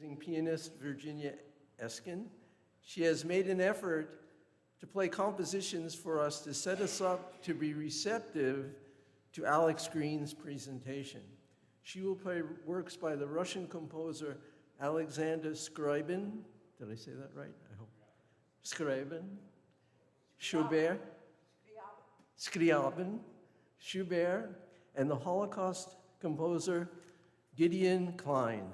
amazing pianist Virginia Eskin. She has made an effort to play compositions for us to set us up to be receptive to Alex Green's presentation. She will play works by the Russian composer Alexander Scriabin. Did I say that right? I hope. Scriabin. Schubert. Scriabin. Schubert. And the Holocaust composer Gideon Klein.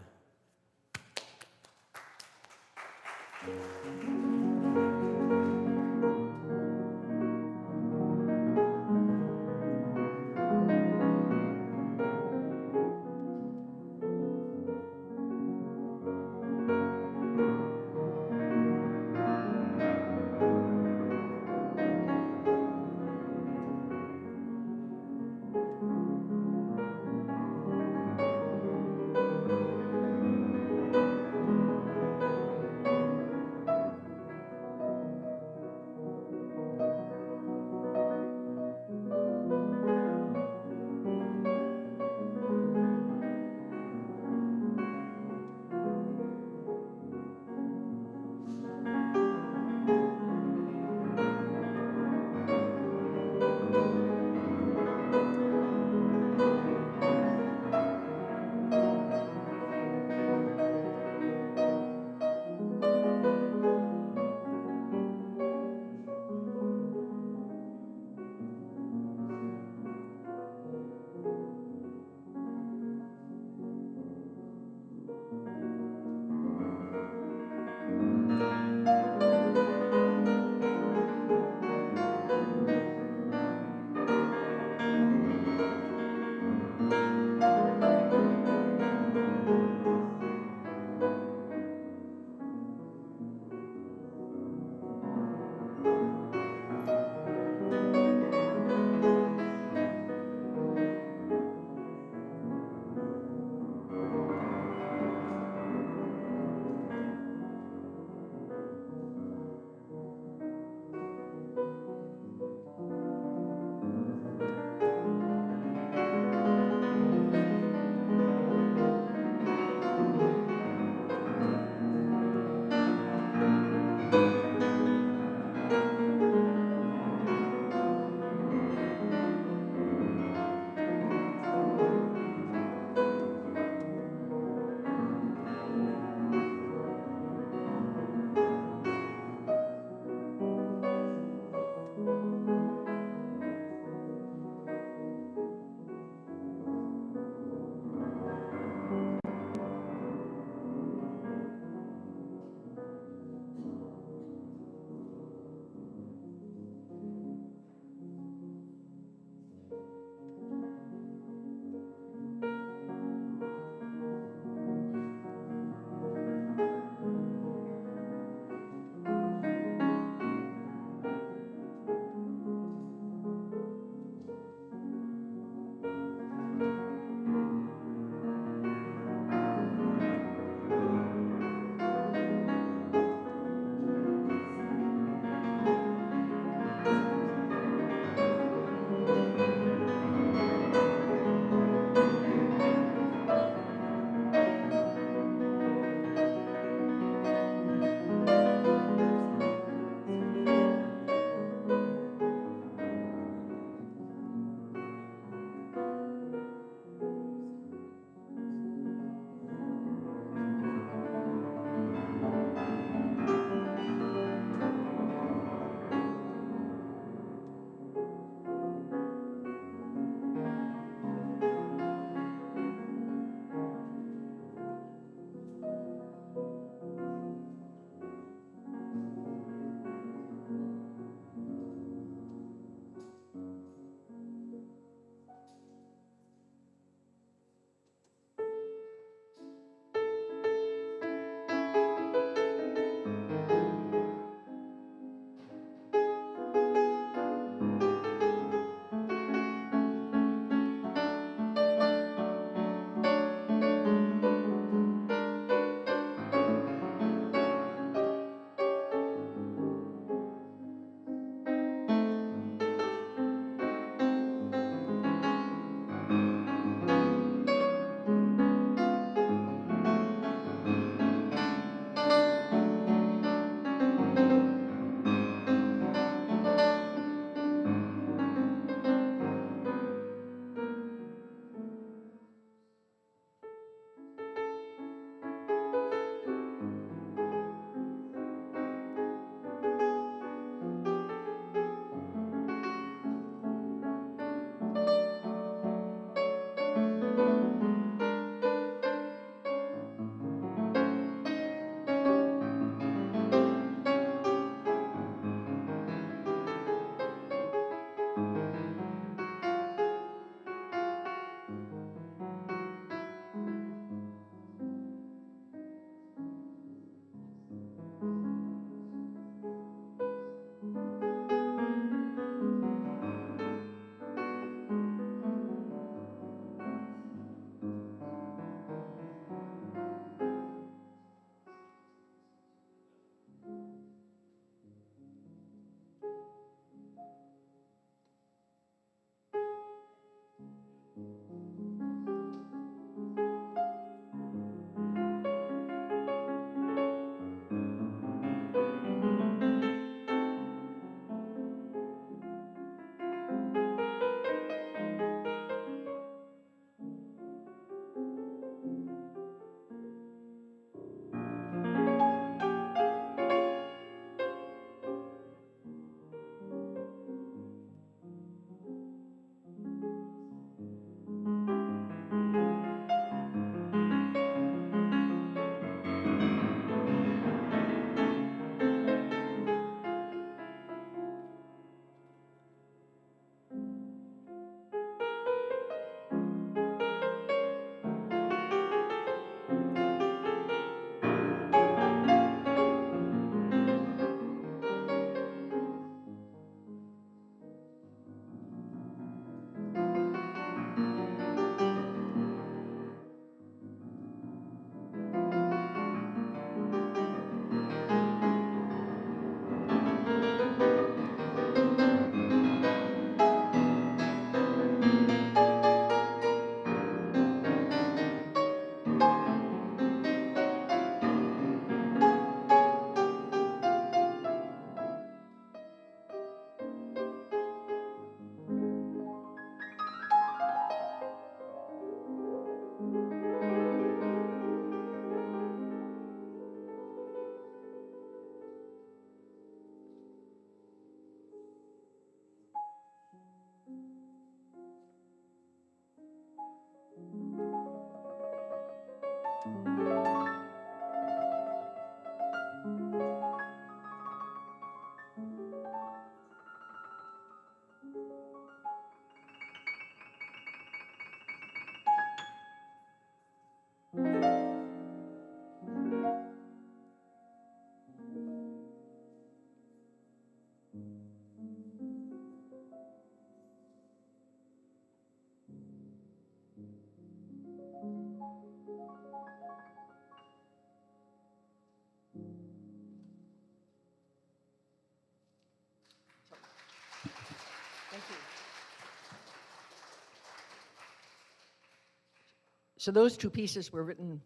So those two pieces were written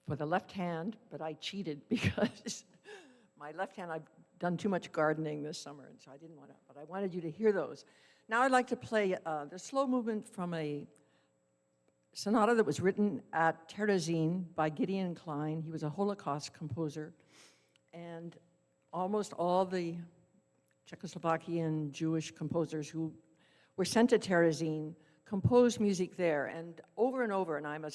for the left hand, but I cheated because my left hand, I've done too much gardening this summer, and so I didn't want to, but I wanted you to hear those. Now I'd like to play the slow movement from a sonata that was written at Terezin by Gideon Klein. He was a Holocaust composer, and almost all the Czechoslovakian Jewish composers who were sent to Terezin composed music there, and over, and I'm a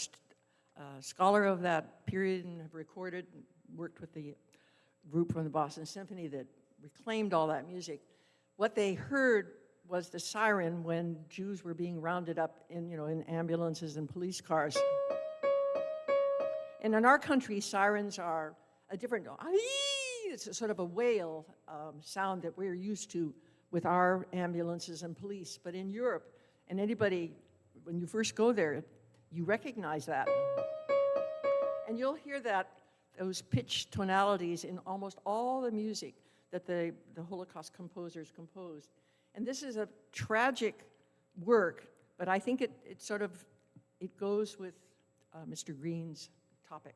scholar of that period and have recorded, and worked with the group from the Boston Symphony that reclaimed all that music. What they heard was the siren when Jews were being rounded up in, in ambulances and police cars. And in our country, sirens are a different, it's a sort of a wail sound that we're used to with our ambulances and police. But in Europe, and anybody, when you first go there, you recognize that. And you'll hear those pitch tonalities in almost all the music that the Holocaust composers composed. And this is a tragic work, but I think it goes with Mr. Green's topic.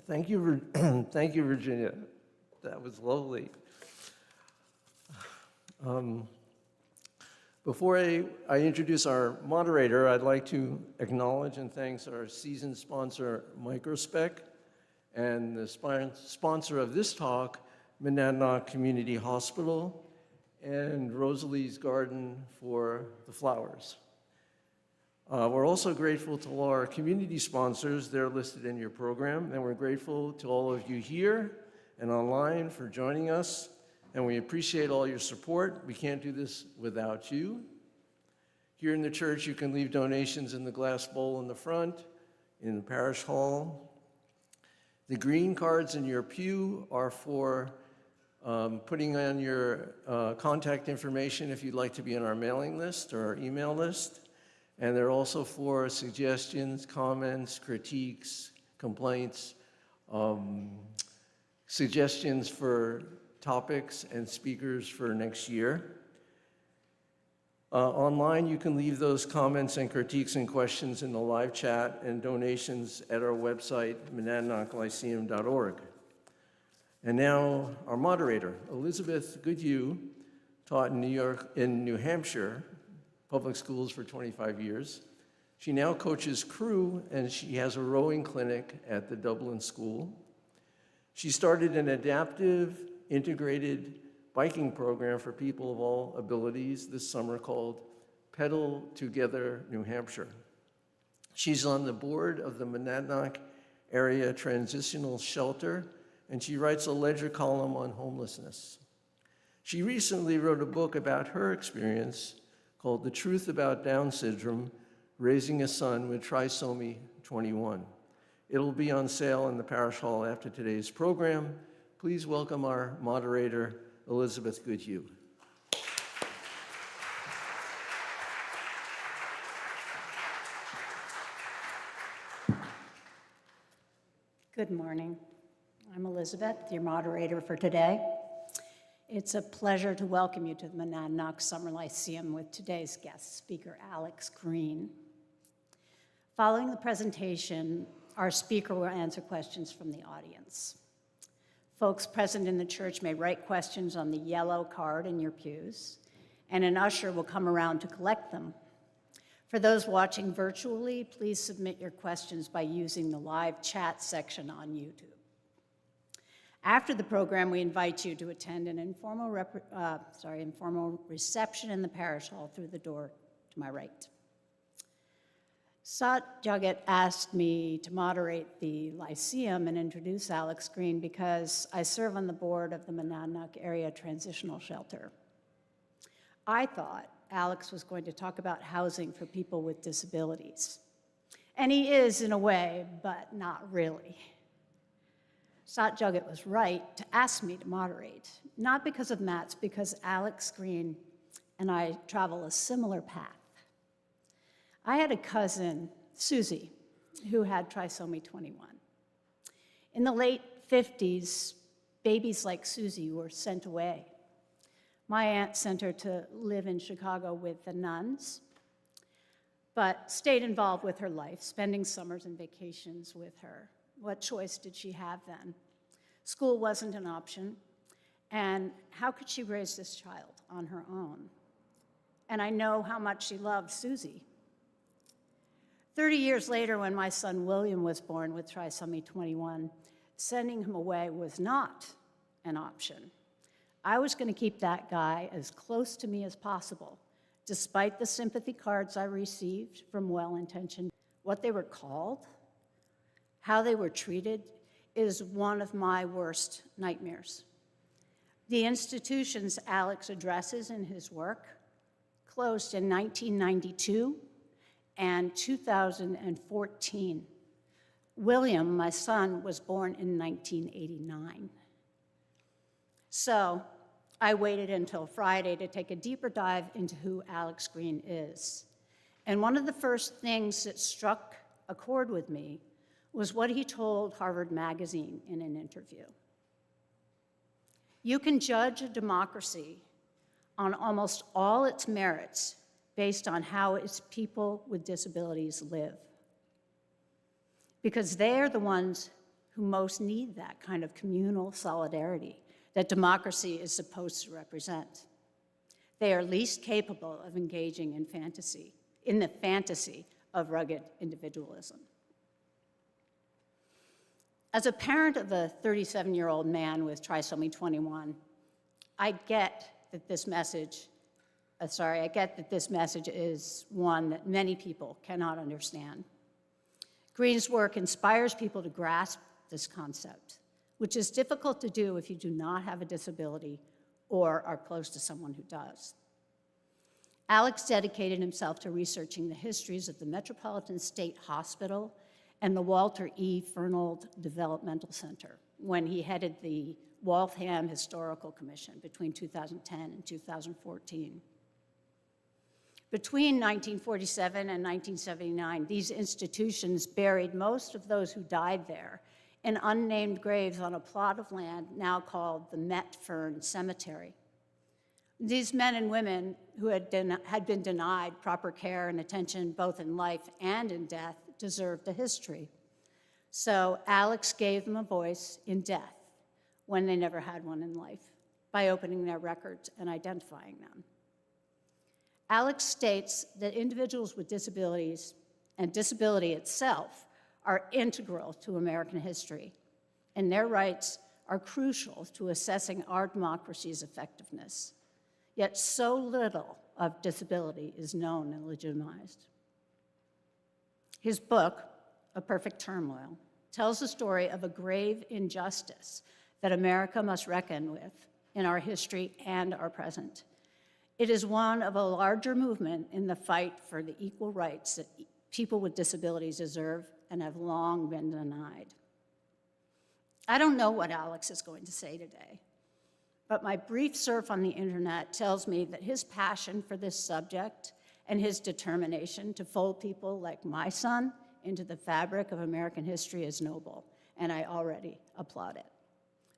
Thank you, thank you, Virginia. That was lovely. Before I introduce our moderator, I'd like to acknowledge and thank our seasoned sponsor, Microspec, and the sponsor of this talk, Monadnock Community Hospital, and Rosalie's Garden for the flowers. We're also grateful to all our community sponsors. They're listed in your program, and we're grateful to all of you here and online for joining us, and we appreciate all your support. We can't do this without you. Here in the church, you can leave donations in the glass bowl in the front, in the parish hall. The green cards in your pew are for putting on your contact information if you'd like to be on our mailing list or our email list. And they're also for suggestions, comments, critiques, complaints, suggestions for topics and speakers for next year. Online, you can leave those comments and critiques and questions in the live chat and donations at our website, monadnocklyceum.org. And now, our moderator, Elizabeth Goodhue, taught in New Hampshire public schools for 25 years. She now coaches crew, and she has a rowing clinic at the Dublin School. She started an adaptive, integrated biking program for people of all abilities this summer called Pedal Together New Hampshire. She's on the board of the Monadnock Area Transitional Shelter, and she writes a ledger column on homelessness. She recently wrote a book about her experience called The Truth About Down Syndrome, Raising a Son with Trisomy 21. It'll be on sale in the parish hall after today's program. Please welcome our moderator, Elizabeth Goodhue. Good morning. I'm Elizabeth, your moderator for today. It's a pleasure to welcome you to the Monadnock Summer Lyceum with today's guest speaker, Alex Green. Following the presentation, our speaker will answer questions from the audience. Folks present in the church may write questions on the yellow card in your pews, and an usher will come around to collect them. For those watching virtually, please submit your questions by using the live chat section on YouTube. After the program, we invite you to attend an informal reception in the parish hall through the door to my right. Sat Jagat asked me to moderate the Lyceum and introduce Alex Green because I serve on the board of the Monadnock Area Transitional Shelter. I thought Alex was going to talk about housing for people with disabilities. And he is in a way, but not really. Sat Jagat was right to ask me to moderate, not because of Matt's, because Alex Green and I travel a similar path. I had a cousin, Susie, who had trisomy 21. In the late 50s, babies like Susie were sent away. My aunt sent her to live in Chicago with the nuns, but stayed involved with her life, spending summers and vacations with her. What choice did she have then? School wasn't an option, and how could she raise this child on her own? And I know how much she loved Susie. 30 years later, when my son William was born with trisomy 21, sending him away was not an option. I was going to keep that guy as close to me as possible, despite the sympathy cards I received from well-intentioned. What they were called, how they were treated, is one of my worst nightmares. The institutions Alex addresses in his work closed in 1992 and 2014. William, my son, was born in 1989. So I waited until Friday to take a deeper dive into who Alex Green is. And one of the first things that struck a chord with me was what he told Harvard Magazine in an interview. You can judge a democracy on almost all its merits based on how its people with disabilities live. Because they are the ones who most need that kind of communal solidarity that democracy is supposed to represent. They are least capable of engaging in the fantasy of rugged individualism. As a parent of a 37-year-old man with trisomy 21, I get that this message is one that many people cannot understand. Green's work inspires people to grasp this concept, which is difficult to do if you do not have a disability or are close to someone who does. Alex dedicated himself to researching the histories of the Metropolitan State Hospital and the Walter E. Fernald Developmental Center when he headed the Waltham Historical Commission between 2010 and 2014. Between 1947 and 1979, these institutions buried most of those who died there in unnamed graves on a plot of land now called the Metfern Cemetery. These men and women who had been denied proper care and attention both in life and in death deserved a history. So Alex gave them a voice in death when they never had one in life by opening their records and identifying them. Alex states that individuals with disabilities and disability itself are integral to American history, and their rights are crucial to assessing our democracy's effectiveness. Yet so little of disability is known and legitimized. His book, A Perfect Turmoil, tells the story of a grave injustice that America must reckon with in our history and our present. It is one of a larger movement in the fight for the equal rights that people with disabilities deserve and have long been denied. I don't know what Alex is going to say today, but my brief surf on the internet tells me that his passion for this subject and his determination to fold people like my son into the fabric of American history is noble, and I already applaud it.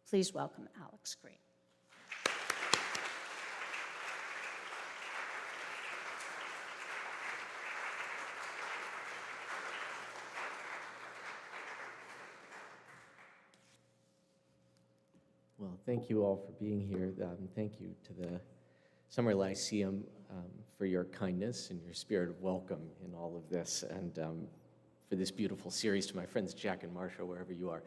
Please welcome Alex Green. Well, thank you all for being here. Thank you to the Summer Lyceum for your kindness and your spirit of welcome in all of this, and for this beautiful series, to my friends Jack and Marsha, wherever you are,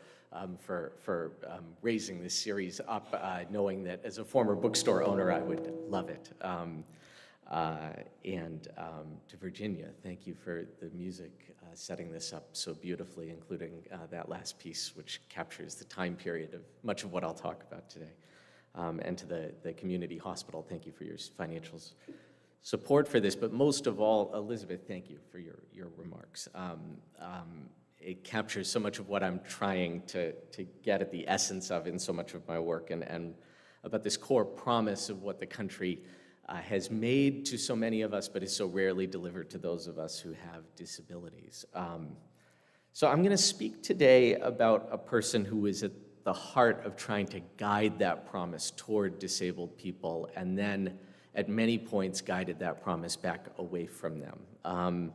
for raising this series up, knowing that as a former bookstore owner, I would love it. And to Virginia, thank you for the music setting this up so beautifully, including that last piece, which captures the time period of much of what I'll talk about today. And to the community hospital, thank you for your financial support for this. But most of all, Elizabeth, thank you for your remarks. It captures so much of what I'm trying to get at the essence of in so much of my work, and about this core promise of what the country has made to so many of us, but is so rarely delivered to those of us who have disabilities. So I'm going to speak today about a person who is at the heart of trying to guide that promise toward disabled people, and then at many points guided that promise back away from them.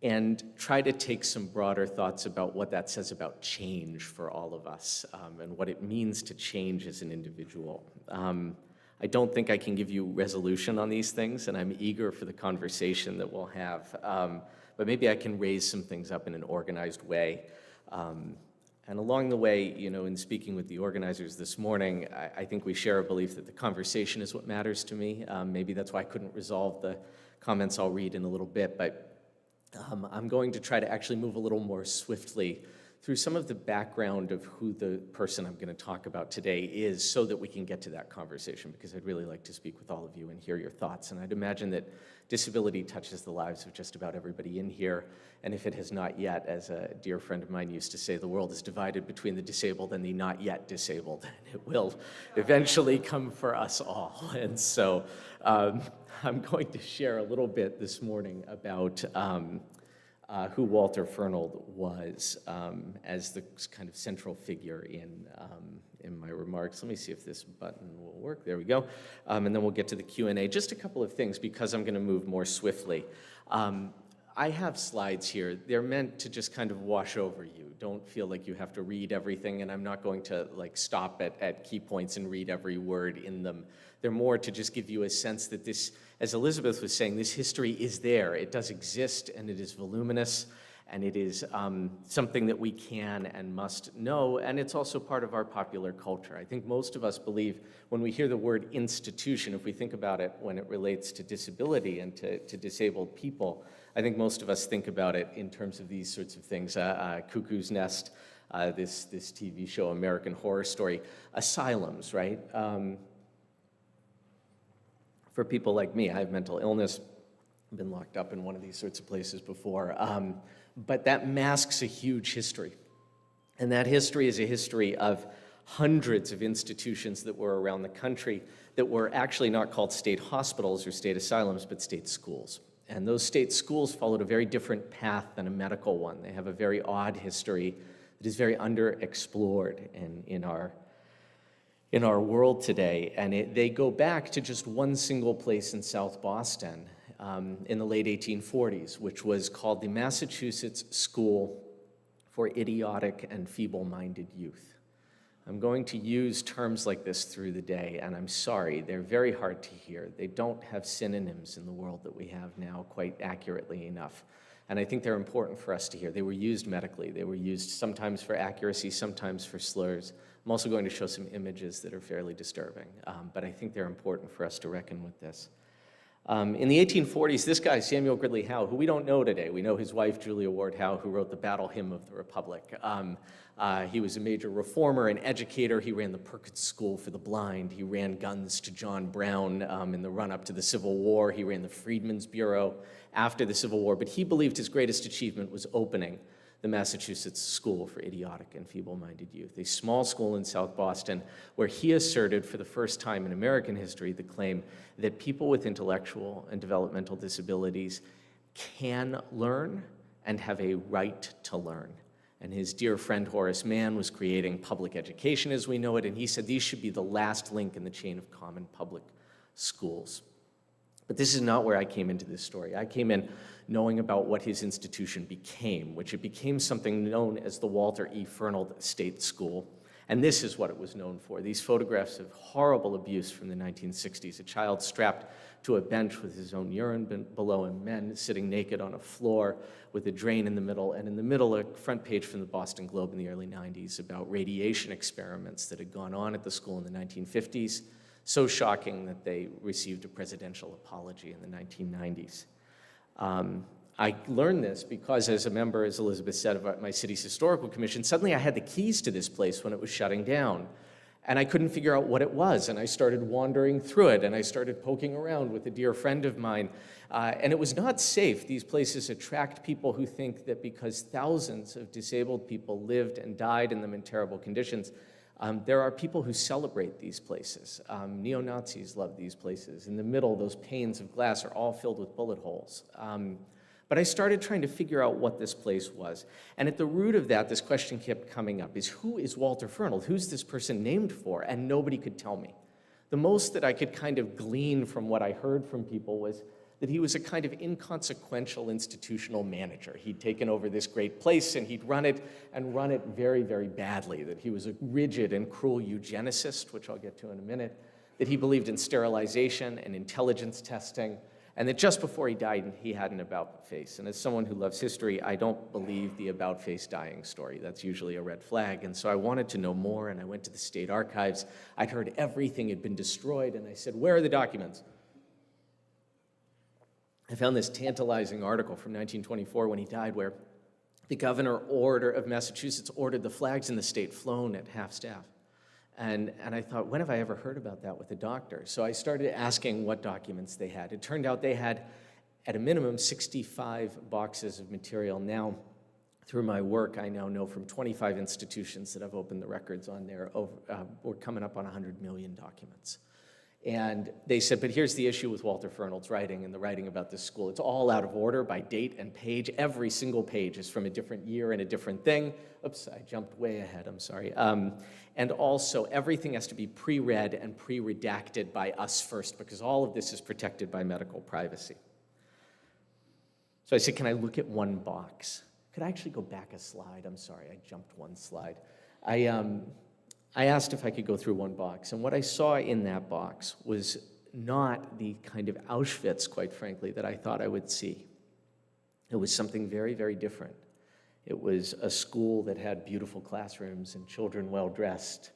And try to take some broader thoughts about what that says about change for all of us, and what it means to change as an individual. I don't think I can give you resolution on these things, and I'm eager for the conversation that we'll have. But maybe I can raise some things up in an organized way. And along the way, you know, in speaking with the organizers this morning, I think we share a belief that the conversation is what matters to me. Maybe that's why I couldn't resolve the comments I'll read in a little bit, but I'm going to try to actually move a little more swiftly through some of the background of who the person I'm going to talk about today is, so that we can get to that conversation, because I'd really like to speak with all of you and hear your thoughts. And I'd imagine that disability touches the lives of just about everybody in here, and if it has not yet, as a dear friend of mine used to say, the world is divided between the disabled and the not yet disabled, and it will eventually come for us all. And so I'm going to share a little bit this morning about who Walter Fernald was as the kind of central figure in my remarks. Let me see if this button will work. There we go. And then we'll get to the Q&A. Just a couple of things, because I'm going to move more swiftly. I have slides here. They're meant to just kind of wash over you. Don't feel like you have to read everything, and I'm not going to like stop at key points and read every word in them. They're more to just give you a sense that this, as Elizabeth was saying, this history is there. It does exist, and it is voluminous, and it is something that we can and must know, and it's also part of our popular culture. I think most of us believe when we hear the word institution, if we think about it when it relates to disability and to disabled people, I think most of us think about it in terms of these sorts of things. Cuckoo's Nest, this TV show, American Horror Story, asylums, right? For people like me, I have mental illness, I've been locked up in one of these sorts of places before, but that masks a huge history. And that history is a history of hundreds of institutions that were around the country that were actually not called state hospitals or state asylums, but state schools. And those state schools followed a very different path than a medical one. They have a very odd history that is very underexplored in our world today. And they go back to just one single place in South Boston in the late 1840s, which was called the Massachusetts School for Idiotic and Feeble-Minded Youth. I'm going to use terms like this through the day, and I'm sorry, they're very hard to hear. They don't have synonyms in the world that we have now quite accurately enough. And I think they're important for us to hear. They were used medically. They were used sometimes for accuracy, sometimes for slurs. I'm also going to show some images that are fairly disturbing, but I think they're important for us to reckon with this. In the 1840s, this guy, Samuel Gridley Howe, who we don't know today, we know his wife, Julia Ward Howe, who wrote the Battle Hymn of the Republic. He was a major reformer and educator. He ran the Perkins School for the Blind. He ran guns to John Brown in the run-up to the Civil War. He ran the Freedmen's Bureau after the Civil War, but he believed his greatest achievement was opening the Massachusetts School for Idiotic and Feeble-Minded Youth, a small school in South Boston where he asserted for the first time in American history the claim that people with intellectual and developmental disabilities can learn and have a right to learn. And his dear friend Horace Mann was creating public education as we know it, and he said these should be the last link in the chain of common public schools. But this is not where I came into this story. I came in knowing about what his institution became, which it became something known as the Walter E. Fernald State School. And this is what it was known for. These photographs of horrible abuse from the 1960s, a child strapped to a bench with his own urine below him, men sitting naked on a floor with a drain in the middle, and in the middle, a front page from the Boston Globe in the early 90s about radiation experiments that had gone on at the school in the 1950s, so shocking that they received a presidential apology in the 1990s. I learned this because as a member, as Elizabeth said, of my city's historical commission, suddenly I had the keys to this place when it was shutting down. And I couldn't figure out what it was, and I started wandering through it, and I started poking around with a dear friend of mine. And it was not safe. These places attract people who think that because thousands of disabled people lived and died in them in terrible conditions, there are people who celebrate these places. Neo-Nazis love these places. In the middle, those panes of glass are all filled with bullet holes. But I started trying to figure out what this place was. And at the root of that, this question kept coming up, is who is Walter Fernald? Who's this person named for? And nobody could tell me. The most that I could kind of glean from what I heard from people was that he was a kind of inconsequential institutional manager. He'd taken over this great place and he'd run it very, very badly, that he was a rigid and cruel eugenicist, which I'll get to in a minute, that he believed in sterilization and intelligence testing, and that just before he died, he had an about-face. And as someone who loves history, I don't believe the about-face dying story. That's usually a red flag. And so I wanted to know more, and I went to the state archives. I'd heard everything had been destroyed, and I said, where are the documents? I found this tantalizing article from 1924 when he died, where the governor of Massachusetts ordered the flags in the state flown at half-staff. And I thought, when have I ever heard about that with a doctor? So I started asking what documents they had. It turned out they had, at a minimum, 65 boxes of material. Now, through my work, I now know from 25 institutions that I've opened the records on there, we're coming up on 100 million documents. And they said, but here's the issue with Walter Fernald's writing and the writing about this school. It's all out of order by date and page. Every single page is from a different year and a different thing. Oops, I jumped way ahead, I'm sorry. And also, everything has to be pre-read and pre-redacted by us first, because all of this is protected by medical privacy. So I said, can I look at one box? Could I actually go back a slide? I'm sorry, I jumped one slide. I asked if I could go through one box, and what I saw in that box was not the kind of Auschwitz, quite frankly, that I thought I would see. It was something very, very different. It was a school that had beautiful classrooms and children well-dressed.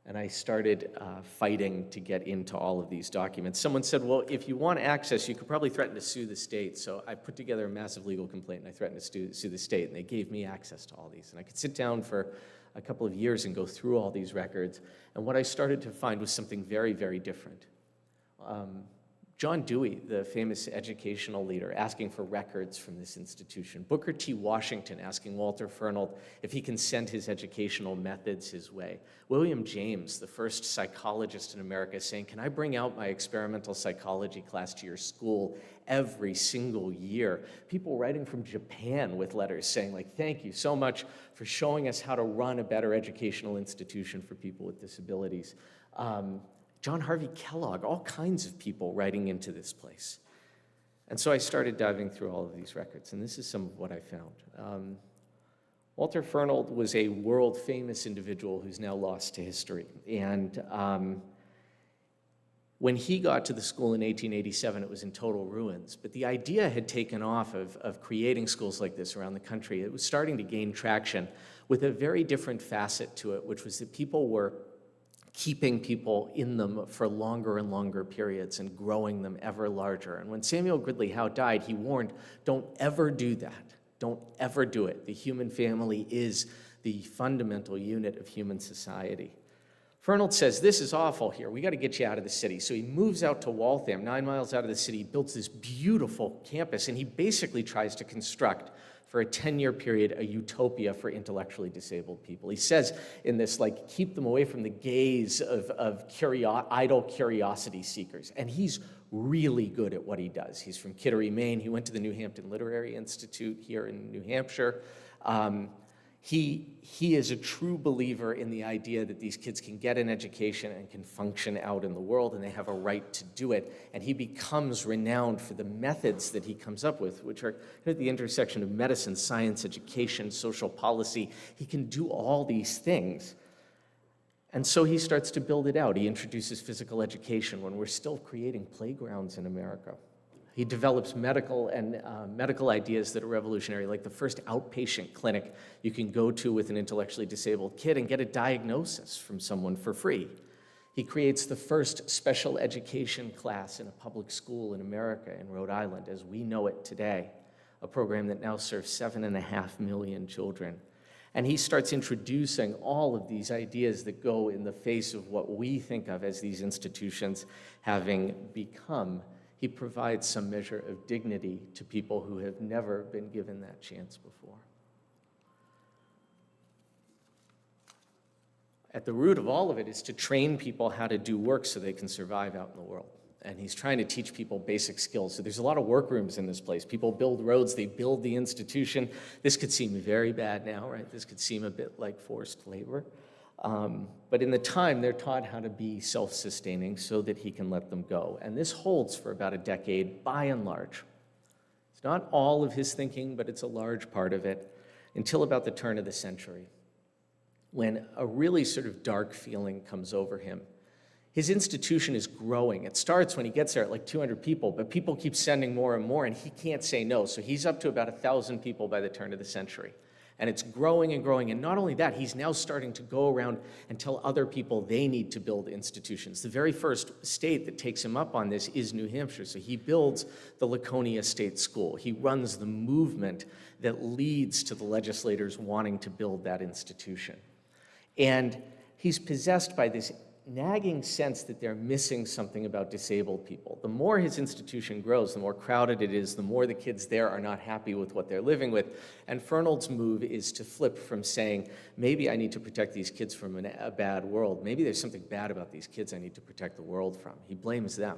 And I started fighting to get into all of these documents. Someone said, well, if you want access, you could probably threaten to sue the state. So I put together a massive legal complaint, and I threatened to sue the state, and they gave me access to all these. And I could sit down for a couple of years and go through all these records. And what I started to find was something very, very different. John Dewey, the famous educational leader, asking for records from this institution. Booker T. Washington asking Walter Fernald if he can send his educational methods his way. William James, the first psychologist in America, saying, can I bring out my experimental psychology class to your school every single year? People writing from Japan with letters saying, like, thank you so much for showing us how to run a better educational institution for people with disabilities. John Harvey Kellogg, all kinds of people writing into this place. And so I started diving through all of these records, and this is some of what I found. Walter Fernald was a world-famous individual who's now lost to history. And when he got to the school in 1887, it was in total ruins. But the idea had taken off of creating schools like this around the country. It was starting to gain traction with a very different facet to it, which was that people were keeping people in them for longer and longer periods and growing them ever larger. And when Samuel Gridley Howe died, he warned, don't ever do that. Don't ever do it. The human family is the fundamental unit of human society. Fernald says, this is awful here. We got to get you out of the city. So he moves out to Waltham, 9 miles out of the city, builds this beautiful campus, and he basically tries to construct for a 10-year period, a utopia for intellectually disabled people. He says in this, like, keep them away from the gaze of idle curiosity seekers. And he's really good at what he does. He's from Kittery, Maine. He went to the New Hampton Literary Institute here in New Hampshire. He is a true believer in the idea that these kids can get an education and can function out in the world, and they have a right to do it. And he becomes renowned for the methods that he comes up with, which are at the intersection of medicine, science, education, social policy. He can do all these things. And so he starts to build it out. He introduces physical education when we're still creating playgrounds in America. He develops medical ideas that are revolutionary, like the first outpatient clinic you can go to with an intellectually disabled kid and get a diagnosis from someone for free. He creates the first special education class in a public school in America, in Rhode Island, as we know it today, a program that now serves 7.5 million children. And he starts introducing all of these ideas that go in the face of what we think of as these institutions having become. He provides some measure of dignity to people who have never been given that chance before. At the root of all of it is to train people how to do work so they can survive out in the world. And he's trying to teach people basic skills. So there's a lot of workrooms in this place. People build roads, they build the institution. This could seem very bad now, right? This could seem a bit like forced labor. But in the time, they're taught how to be self-sustaining so that he can let them go. And this holds for about a decade, by and large. It's not all of his thinking, but it's a large part of it, until about the turn of the century, when a really sort of dark feeling comes over him. His institution is growing. It starts when he gets there at like 200 people, but people keep sending more and more, and he can't say no. So he's up to about 1,000 people by the turn of the century. And it's growing and growing. And not only that, he's now starting to go around and tell other people they need to build institutions. The very first state that takes him up on this is New Hampshire. So he builds the Laconia State School. He runs the movement that leads to the legislators wanting to build that institution. And he's possessed by this nagging sense that they're missing something about disabled people. The more his institution grows, the more crowded it is, the more the kids there are not happy with what they're living with. And Fernald's move is to flip from saying, maybe I need to protect these kids from a bad world. Maybe there's something bad about these kids I need to protect the world from. He blames them.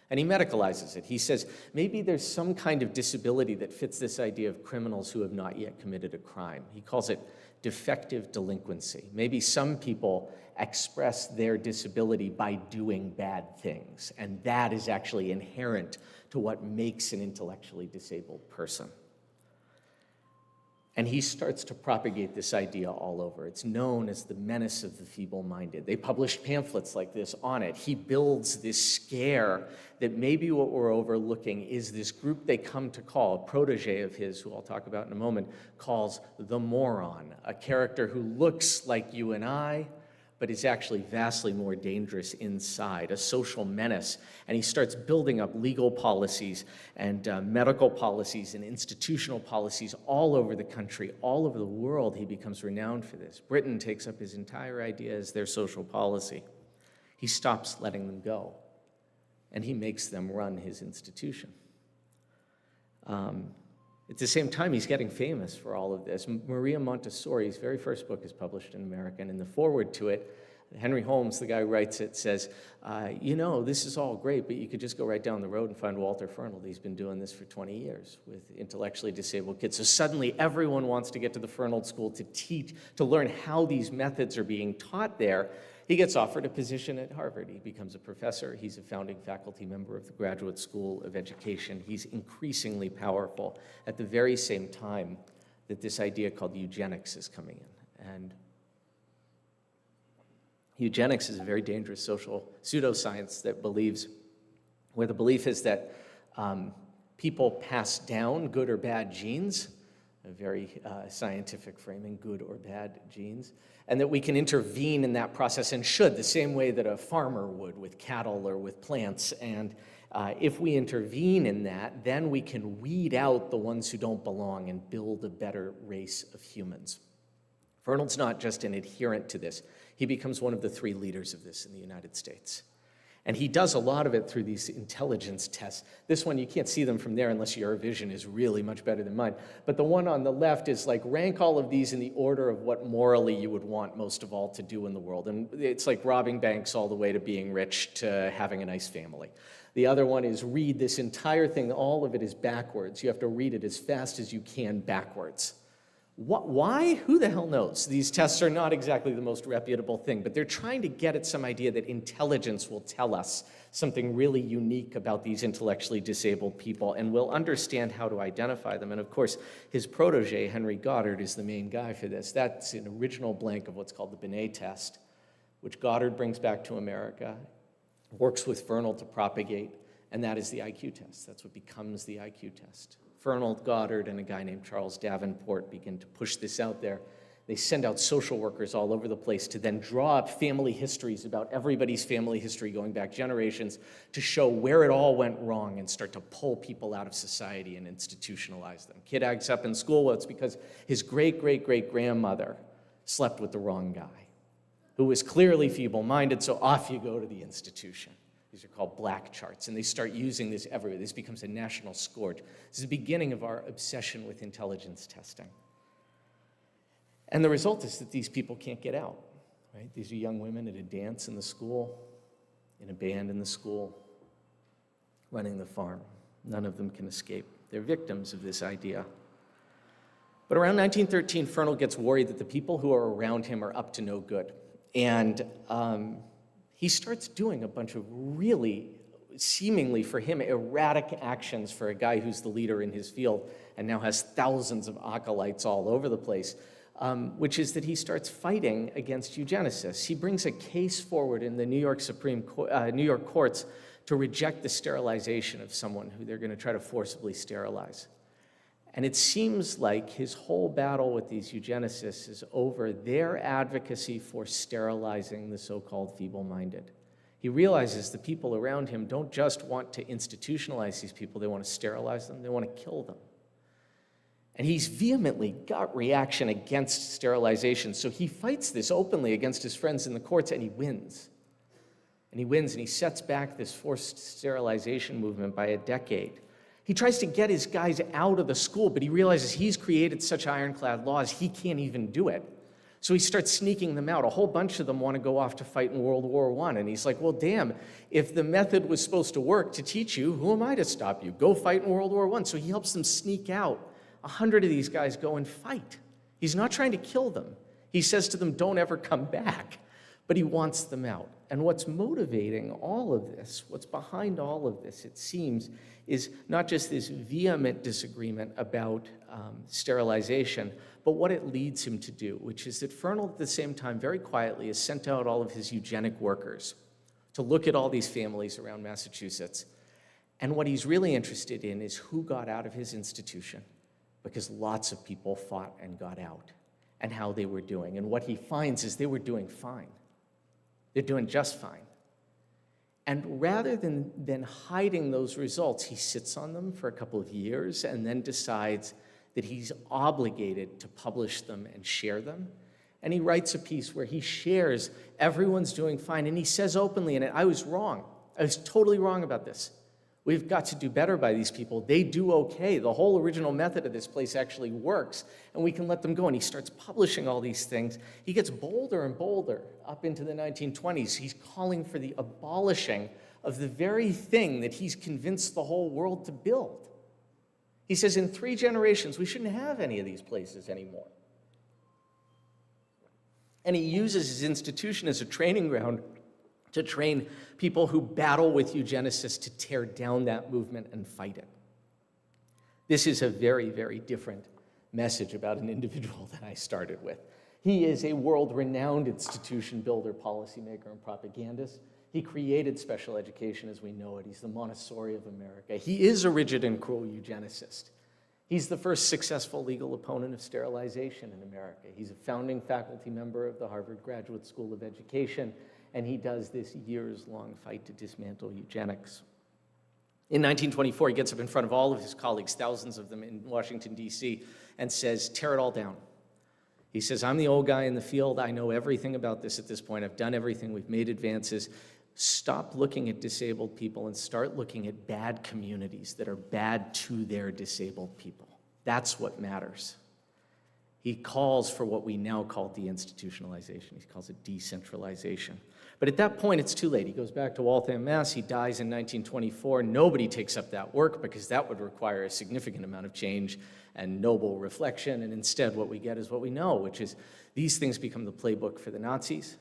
And he medicalizes it. He says, maybe there's some kind of disability that fits this idea of criminals who have not yet committed a crime. He calls it defective delinquency. Maybe some people express their disability by doing bad things, and that is actually inherent to what makes an intellectually disabled person. And he starts to propagate this idea all over. It's known as the menace of the feeble-minded. They published pamphlets like this on it. He builds this scare that maybe what we're overlooking is this group they come to call, a protege of his, who I'll talk about in a moment, calls the moron, a character who looks like you and I, but is actually vastly more dangerous inside, a social menace. And he starts building up legal policies and medical policies and institutional policies all over the country, all over the world. He becomes renowned for this. Britain takes up his entire idea as their social policy. He stops letting them go, and he makes them run his institution. At the same time, he's getting famous for all of this. Maria Montessori's very first book is published in America, and in the foreword to it, Henry Holmes, the guy who writes it, says, you know, this is all great, but you could just go right down the road and find Walter Fernald. He's been doing this for 20 years with intellectually disabled kids. So suddenly everyone wants to get to the Fernald School to teach, to learn how these methods are being taught there. He gets offered a position at Harvard. He becomes a professor. He's a founding faculty member of the Graduate School of Education. He's increasingly powerful at the very same time that this idea called eugenics is coming in. And eugenics is a very dangerous social pseudoscience that believes, where the belief is that people pass down good or bad genes, a very scientific framing, good or bad genes, and that we can intervene in that process and should, the same way that a farmer would with cattle or with plants. And if we intervene in that, then we can weed out the ones who don't belong and build a better race of humans. Fernald's not just an adherent to this. He becomes one of the 3 leaders of this in the United States. And he does a lot of it through these intelligence tests. This one, you can't see them from there unless your vision is really much better than mine. But the one on the left is like, rank all of these in the order of what morally you would want most of all to do in the world. And it's like robbing banks all the way to being rich to having a nice family. The other one is read this entire thing. All of it is backwards. You have to read it as fast as you can backwards. Why? Who the hell knows? These tests are not exactly the most reputable thing, but they're trying to get at some idea that intelligence will tell us something really unique about these intellectually disabled people, and we'll understand how to identify them. And of course, his protege, Henry Goddard, is the main guy for this. That's an original blank of what's called the Binet test, which Goddard brings back to America, works with Fernald to propagate, and that is the IQ test. That's what becomes the IQ test. Fernald, Goddard, and a guy named Charles Davenport begin to push this out there. They send out social workers all over the place to then draw up family histories about everybody's family history going back generations to show where it all went wrong and start to pull people out of society and institutionalize them. Kid acts up in school, well, it's because his great-great-great-grandmother slept with the wrong guy, who was clearly feeble-minded, so off you go to the institution. These are called black charts, and they start using this everywhere. This becomes a national scourge. This is the beginning of our obsession with intelligence testing. And the result is that these people can't get out, right? These are young women at a dance in the school, in a band in the school, running the farm. None of them can escape. They're victims of this idea. But around 1913, Fernald gets worried that the people who are around him are up to no good. And he starts doing a bunch of really, seemingly for him, erratic actions for a guy who's the leader in his field and now has thousands of acolytes all over the place, which is that he starts fighting against eugenicists. He brings a case forward in the New York courts to reject the sterilization of someone who they're going to try to forcibly sterilize. And it seems like his whole battle with these eugenicists is over their advocacy for sterilizing the so-called feeble-minded. He realizes the people around him don't just want to institutionalize these people, they want to sterilize them, they want to kill them. And he's vehemently got reaction against sterilization, so he fights this openly against his friends in the courts, and he wins. And he wins, and he sets back this forced sterilization movement by a decade. He tries to get his guys out of the school, but he realizes he's created such ironclad laws, he can't even do it. So he starts sneaking them out. A whole bunch of them want to go off to fight in World War I. And he's like, well, damn, if the method was supposed to work to teach you, who am I to stop you? Go fight in World War I. So he helps them sneak out. 100 of these guys go and fight. He's not trying to kill them. He says to them, don't ever come back. but he wants them out. And what's motivating all of this, what's behind all of this, it seems, is not just this vehement disagreement about sterilization, but what it leads him to do, which is that Fernald, at the same time, very quietly, has sent out all of his eugenic workers to look at all these families around Massachusetts. And what he's really interested in is who got out of his institution, because lots of people fought and got out, and how they were doing. And what he finds is they were doing fine. They're doing just fine. And rather than hiding those results, he sits on them for a couple of years and then decides that he's obligated to publish them and share them. And he writes a piece where he shares everyone's doing fine, and he says openly in it, I was wrong. I was totally wrong about this. We've got to do better by these people. They do okay. The whole original method of this place actually works, and we can let them go. And he starts publishing all these things. He gets bolder and bolder up into the 1920s. He's calling for the abolishing of the very thing that he's convinced the whole world to build. He says in 3 generations, we shouldn't have any of these places anymore. And he uses his institution as a training ground to train people who battle with eugenicists to tear down that movement and fight it. This is a very, very different message about an individual that I started with. He is a world-renowned institution builder, policymaker, and propagandist. He created special education as we know it. He's the Montessori of America. He is a rigid and cruel eugenicist. He's the first successful legal opponent of sterilization in America. He's a founding faculty member of the Harvard Graduate School of Education, and he does this years-long fight to dismantle eugenics. In 1924, he gets up in front of all of his colleagues, thousands of them in Washington, D.C., and says, tear it all down. He says, I'm the old guy in the field. I know everything about this at this point. I've done everything. We've made advances. Stop looking at disabled people and start looking at bad communities that are bad to their disabled people. That's what matters. He calls for what we now call deinstitutionalization. He calls it decentralization. But at that point, it's too late. He goes back to Waltham, Mass. He dies in 1924. Nobody takes up that work because that would require a significant amount of change and noble reflection. And instead, what we get is what we know, which is these things become the playbook for the Nazis.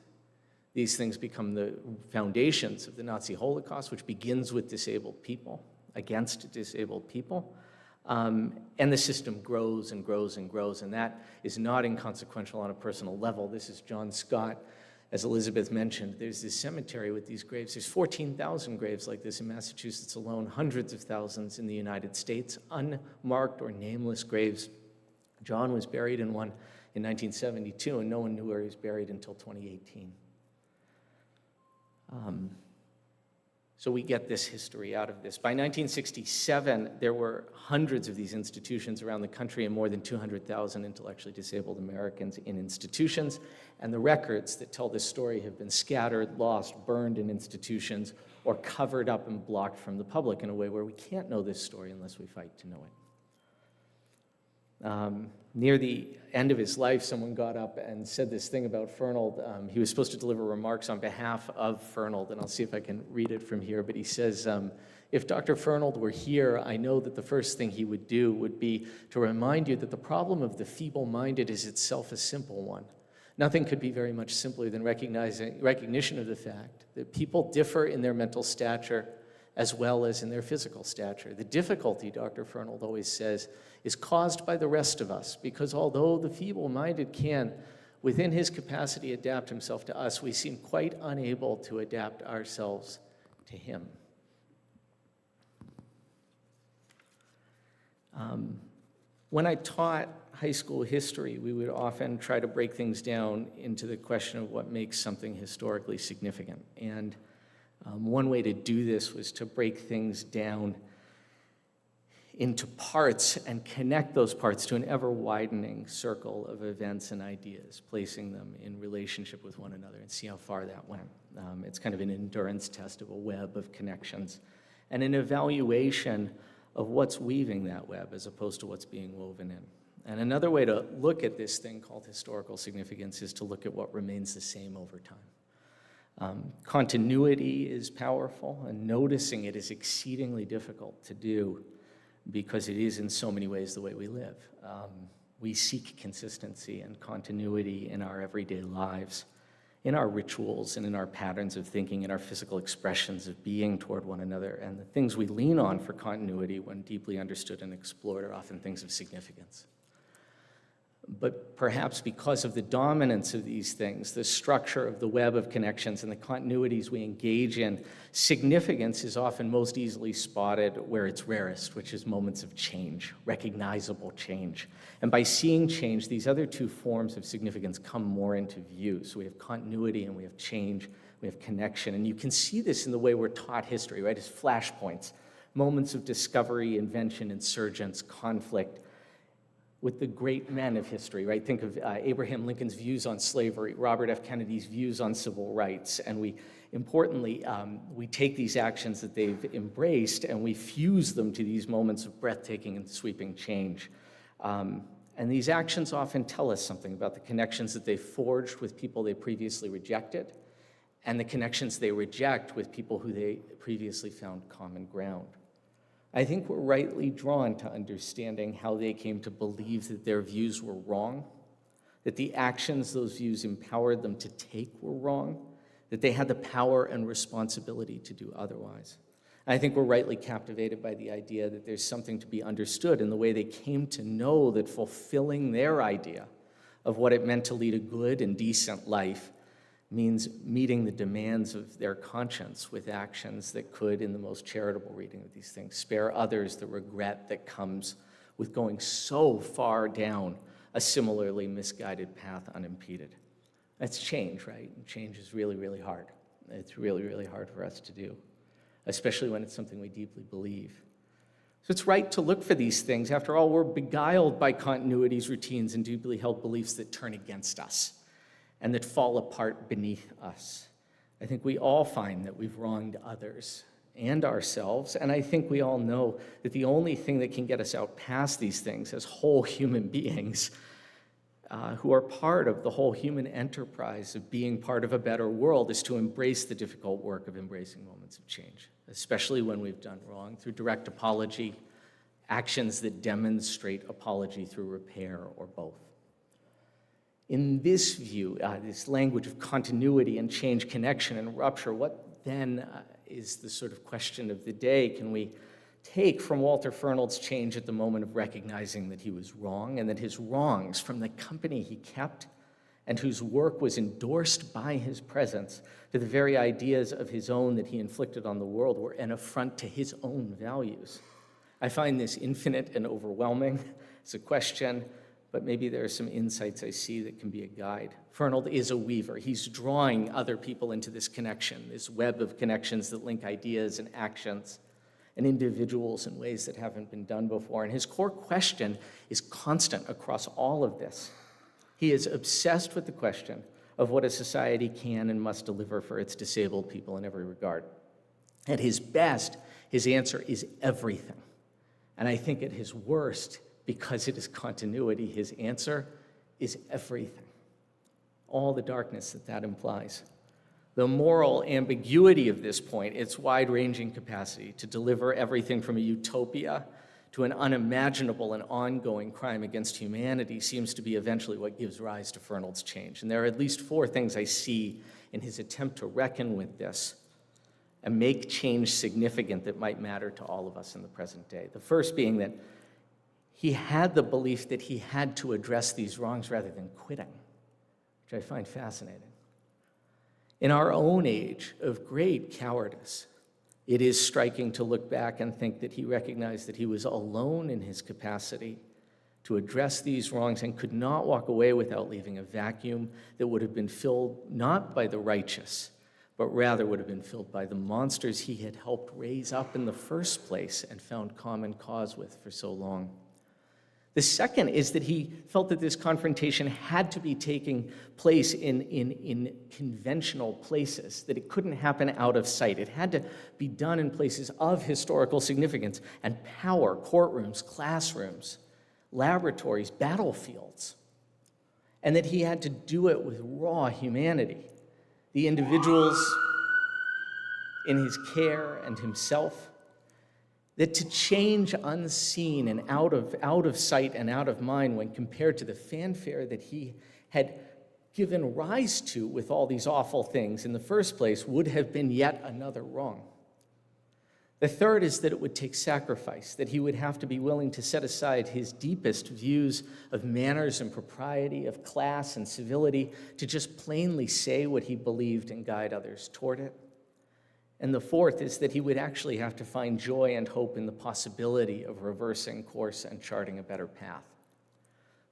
These things become the foundations of the Nazi Holocaust, which begins with disabled people, against disabled people. And the system grows and grows and grows, and that is not inconsequential on a personal level. This is John Scott. As Elizabeth mentioned, there's this cemetery with these graves. There's 14,000 graves like this in Massachusetts alone, hundreds of thousands in the United States, unmarked or nameless graves. John was buried in one in 1972, and no one knew where he was buried until 2018. So we get this history out of this. By 1967, there were hundreds of these institutions around the country and more than 200,000 intellectually disabled Americans in institutions. And the records that tell this story have been scattered, lost, burned in institutions, or covered up and blocked from the public in a way where we can't know this story unless we fight to know it. Near the end of his life, someone got up and said this thing about Fernald. He was supposed to deliver remarks on behalf of Fernald, and I'll see if I can read it from here, but he says, if Dr. Fernald were here, I know that the first thing he would do would be to remind you that the problem of the feeble-minded is itself a simple one. Nothing could be very much simpler than recognition of the fact that people differ in their mental stature as well as in their physical stature. The difficulty, Dr. Fernald always says, is caused by the rest of us, because although the feeble-minded can, within his capacity, adapt himself to us, we seem quite unable to adapt ourselves to him. When I taught high school history, we would often try to break things down into the question of what makes something historically significant. And one way to do this was to break things down into parts and connect those parts to an ever-widening circle of events and ideas, placing them in relationship with one another and see how far that went. It's kind of an endurance test of a web of connections and an evaluation of what's weaving that web as opposed to what's being woven in. And another way to look at this thing called historical significance is to look at what remains the same over time. Continuity is powerful, and noticing it is exceedingly difficult to do because it is in so many ways the way we live. We seek consistency and continuity in our everyday lives. in our rituals and in our patterns of thinking, in our physical expressions of being toward one another. And the things we lean on for continuity when deeply understood and explored are often things of significance. But perhaps because of the dominance of these things, the structure of the web of connections and the continuities we engage in, significance is often most easily spotted where it's rarest, which is moments of change, recognizable change. And by seeing change, these other two forms of significance come more into view. So we have continuity and we have change, we have connection. And you can see this in the way we're taught history, right? As flashpoints, moments of discovery, invention, insurgence, conflict, with the great men of history, right? Think of Abraham Lincoln's views on slavery, Robert F. Kennedy's views on civil rights, and we take these actions that they've embraced and we fuse them to these moments of breathtaking and sweeping change. And these actions often tell us something about the connections that they forged with people they previously rejected and the connections they reject with people who they previously found common ground. I think we're rightly drawn to understanding how they came to believe that their views were wrong, that the actions those views empowered them to take were wrong, that they had the power and responsibility to do otherwise. I think we're rightly captivated by the idea that there's something to be understood in the way they came to know that fulfilling their idea of what it meant to lead a good and decent life means meeting the demands of their conscience with actions that could, in the most charitable reading of these things, spare others the regret that comes with going so far down a similarly misguided path unimpeded. That's change, right? And change is really, really hard. It's really, really hard for us to do, especially when it's something we deeply believe. So it's right to look for these things. After all, we're beguiled by continuities, routines, and deeply held beliefs that turn against us and that fall apart beneath us. I think we all find that we've wronged others and ourselves, and I think we all know that the only thing that can get us out past these things as whole human beings who are part of the whole human enterprise of being part of a better world is to embrace the difficult work of embracing moments of change, especially when we've done wrong, through direct apology, actions that demonstrate apology through repair, or both. In this view, this language of continuity and change, connection and rupture, what then is the sort of question of the day? Can we take from Walter Fernald's change at the moment of recognizing that he was wrong and that his wrongs from the company he kept and whose work was endorsed by his presence to the very ideas of his own that he inflicted on the world were an affront to his own values? I find this infinite and overwhelming. It's a question, but maybe there are some insights I see that can be a guide. Fernald is a weaver. He's drawing other people into this connection, this web of connections that link ideas and actions and individuals in ways that haven't been done before. And his core question is constant across all of this. He is obsessed with the question of what a society can and must deliver for its disabled people in every regard. At his best, his answer is everything. And I think at his worst, because it is continuity, his answer is everything. All the darkness that implies. The moral ambiguity of this point, its wide-ranging capacity to deliver everything from a utopia to an unimaginable and ongoing crime against humanity, seems to be eventually what gives rise to Fernald's change. And there are at least four things I see in his attempt to reckon with this and make change significant that might matter to all of us in the present day. The first being that he had the belief that he had to address these wrongs rather than quitting, which I find fascinating. In our own age of great cowardice, it is striking to look back and think that he recognized that he was alone in his capacity to address these wrongs and could not walk away without leaving a vacuum that would have been filled not by the righteous, but rather would have been filled by the monsters he had helped raise up in the first place and found common cause with for so long. The second is that he felt that this confrontation had to be taking place in conventional places, that it couldn't happen out of sight. It had to be done in places of historical significance and power, courtrooms, classrooms, laboratories, battlefields, and that he had to do it with raw humanity. The individuals in his care and himself, that to change unseen and out of sight and out of mind when compared to the fanfare that he had given rise to with all these awful things in the first place would have been yet another wrong. The third is that it would take sacrifice, that he would have to be willing to set aside his deepest views of manners and propriety, of class and civility, to just plainly say what he believed and guide others toward it. And the fourth is that he would actually have to find joy and hope in the possibility of reversing course and charting a better path.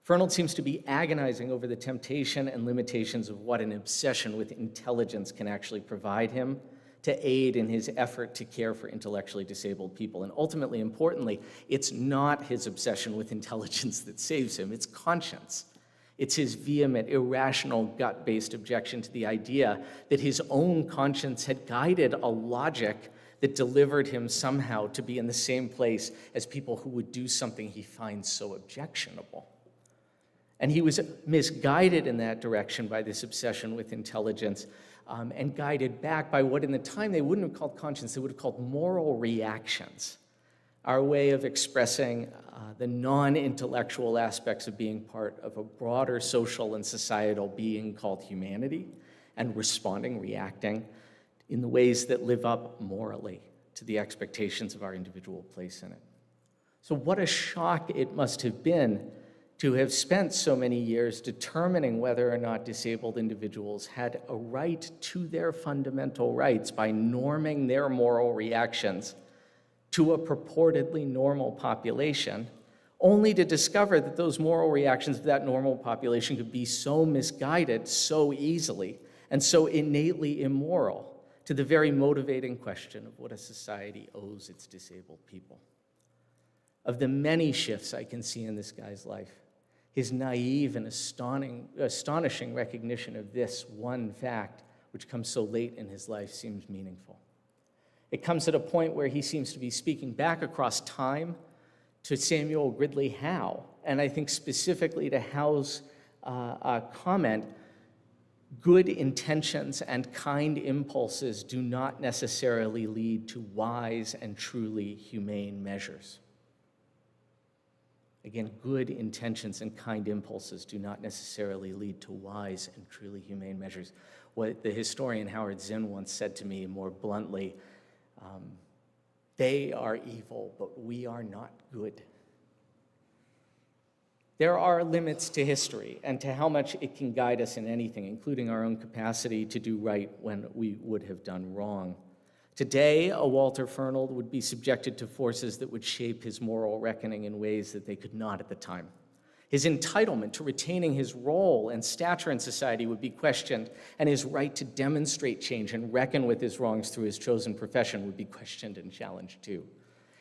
Fernald seems to be agonizing over the temptation and limitations of what an obsession with intelligence can actually provide him to aid in his effort to care for intellectually disabled people. And ultimately, importantly, it's not his obsession with intelligence that saves him, it's conscience. It's his vehement, irrational, gut-based objection to the idea that his own conscience had guided a logic that delivered him somehow to be in the same place as people who would do something he finds so objectionable. And he was misguided in that direction by this obsession with intelligence, and guided back by what in the time they wouldn't have called conscience, they would have called moral reactions, our way of expressing the non-intellectual aspects of being part of a broader social and societal being called humanity, and responding, reacting, in the ways that live up morally to the expectations of our individual place in it. So what a shock it must have been to have spent so many years determining whether or not disabled individuals had a right to their fundamental rights by norming their moral reactions to a purportedly normal population, only to discover that those moral reactions of that normal population could be so misguided so easily and so innately immoral to the very motivating question of what a society owes its disabled people. Of the many shifts I can see in this guy's life, his naive and astonishing recognition of this one fact, which comes so late in his life, seems meaningful. It comes at a point where he seems to be speaking back across time to Samuel Gridley Howe, and I think specifically to Howe's comment, good intentions and kind impulses do not necessarily lead to wise and truly humane measures. Again, good intentions and kind impulses do not necessarily lead to wise and truly humane measures. What the historian Howard Zinn once said to me more bluntly, they are evil, but we are not good. There are limits to history and to how much it can guide us in anything, including our own capacity to do right when we would have done wrong. Today, a Walter Fernald would be subjected to forces that would shape his moral reckoning in ways that they could not at the time. His entitlement to retaining his role and stature in society would be questioned, and his right to demonstrate change and reckon with his wrongs through his chosen profession would be questioned and challenged too.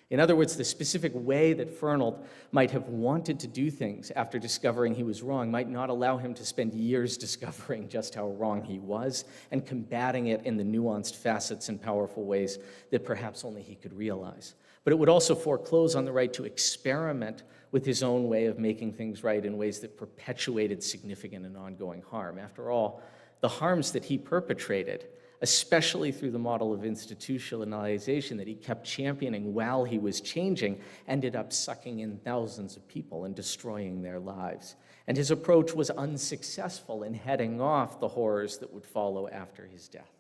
In other words, the specific way that Fernald might have wanted to do things after discovering he was wrong might not allow him to spend years discovering just how wrong he was and combating it in the nuanced facets and powerful ways that perhaps only he could realize. But it would also foreclose on the right to experiment with his own way of making things right in ways that perpetuated significant and ongoing harm. After all, the harms that he perpetrated, especially through the model of institutionalization that he kept championing while he was changing, ended up sucking in thousands of people and destroying their lives. And his approach was unsuccessful in heading off the horrors that would follow after his death.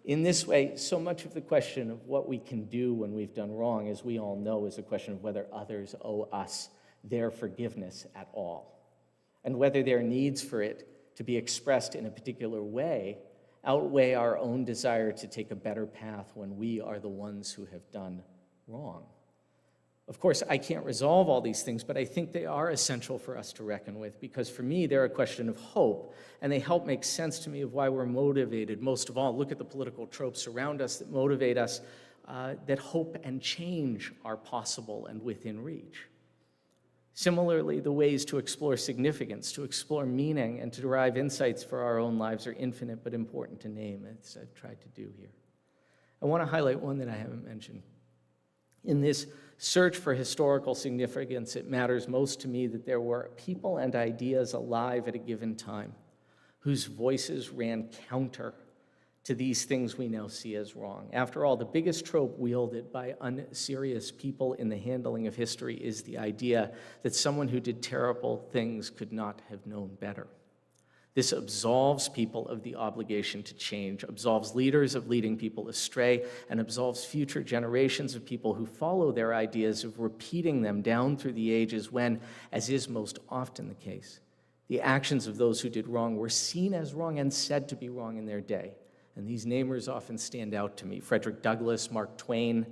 In this way, so much of the question of what we can do when we've done wrong, as we all know, is a question of whether others owe us their forgiveness at all, and whether their needs for it to be expressed in a particular way outweigh our own desire to take a better path when we are the ones who have done wrong. Of course, I can't resolve all these things, but I think they are essential for us to reckon with, because for me, they're a question of hope, and they help make sense to me of why we're motivated. Most of all, look at the political tropes around us that motivate us, that hope and change are possible and within reach. Similarly, the ways to explore significance, to explore meaning, and to derive insights for our own lives are infinite but important to name, as I've tried to do here. I want to highlight one that I haven't mentioned. In this search for historical significance, it matters most to me that there were people and ideas alive at a given time whose voices ran counter to these things we now see as wrong. After all, the biggest trope wielded by unserious people in the handling of history is the idea that someone who did terrible things could not have known better. This absolves people of the obligation to change, absolves leaders of leading people astray, and absolves future generations of people who follow their ideas of repeating them down through the ages when, as is most often the case, the actions of those who did wrong were seen as wrong and said to be wrong in their day. And these namers often stand out to me: Frederick Douglass, Mark Twain.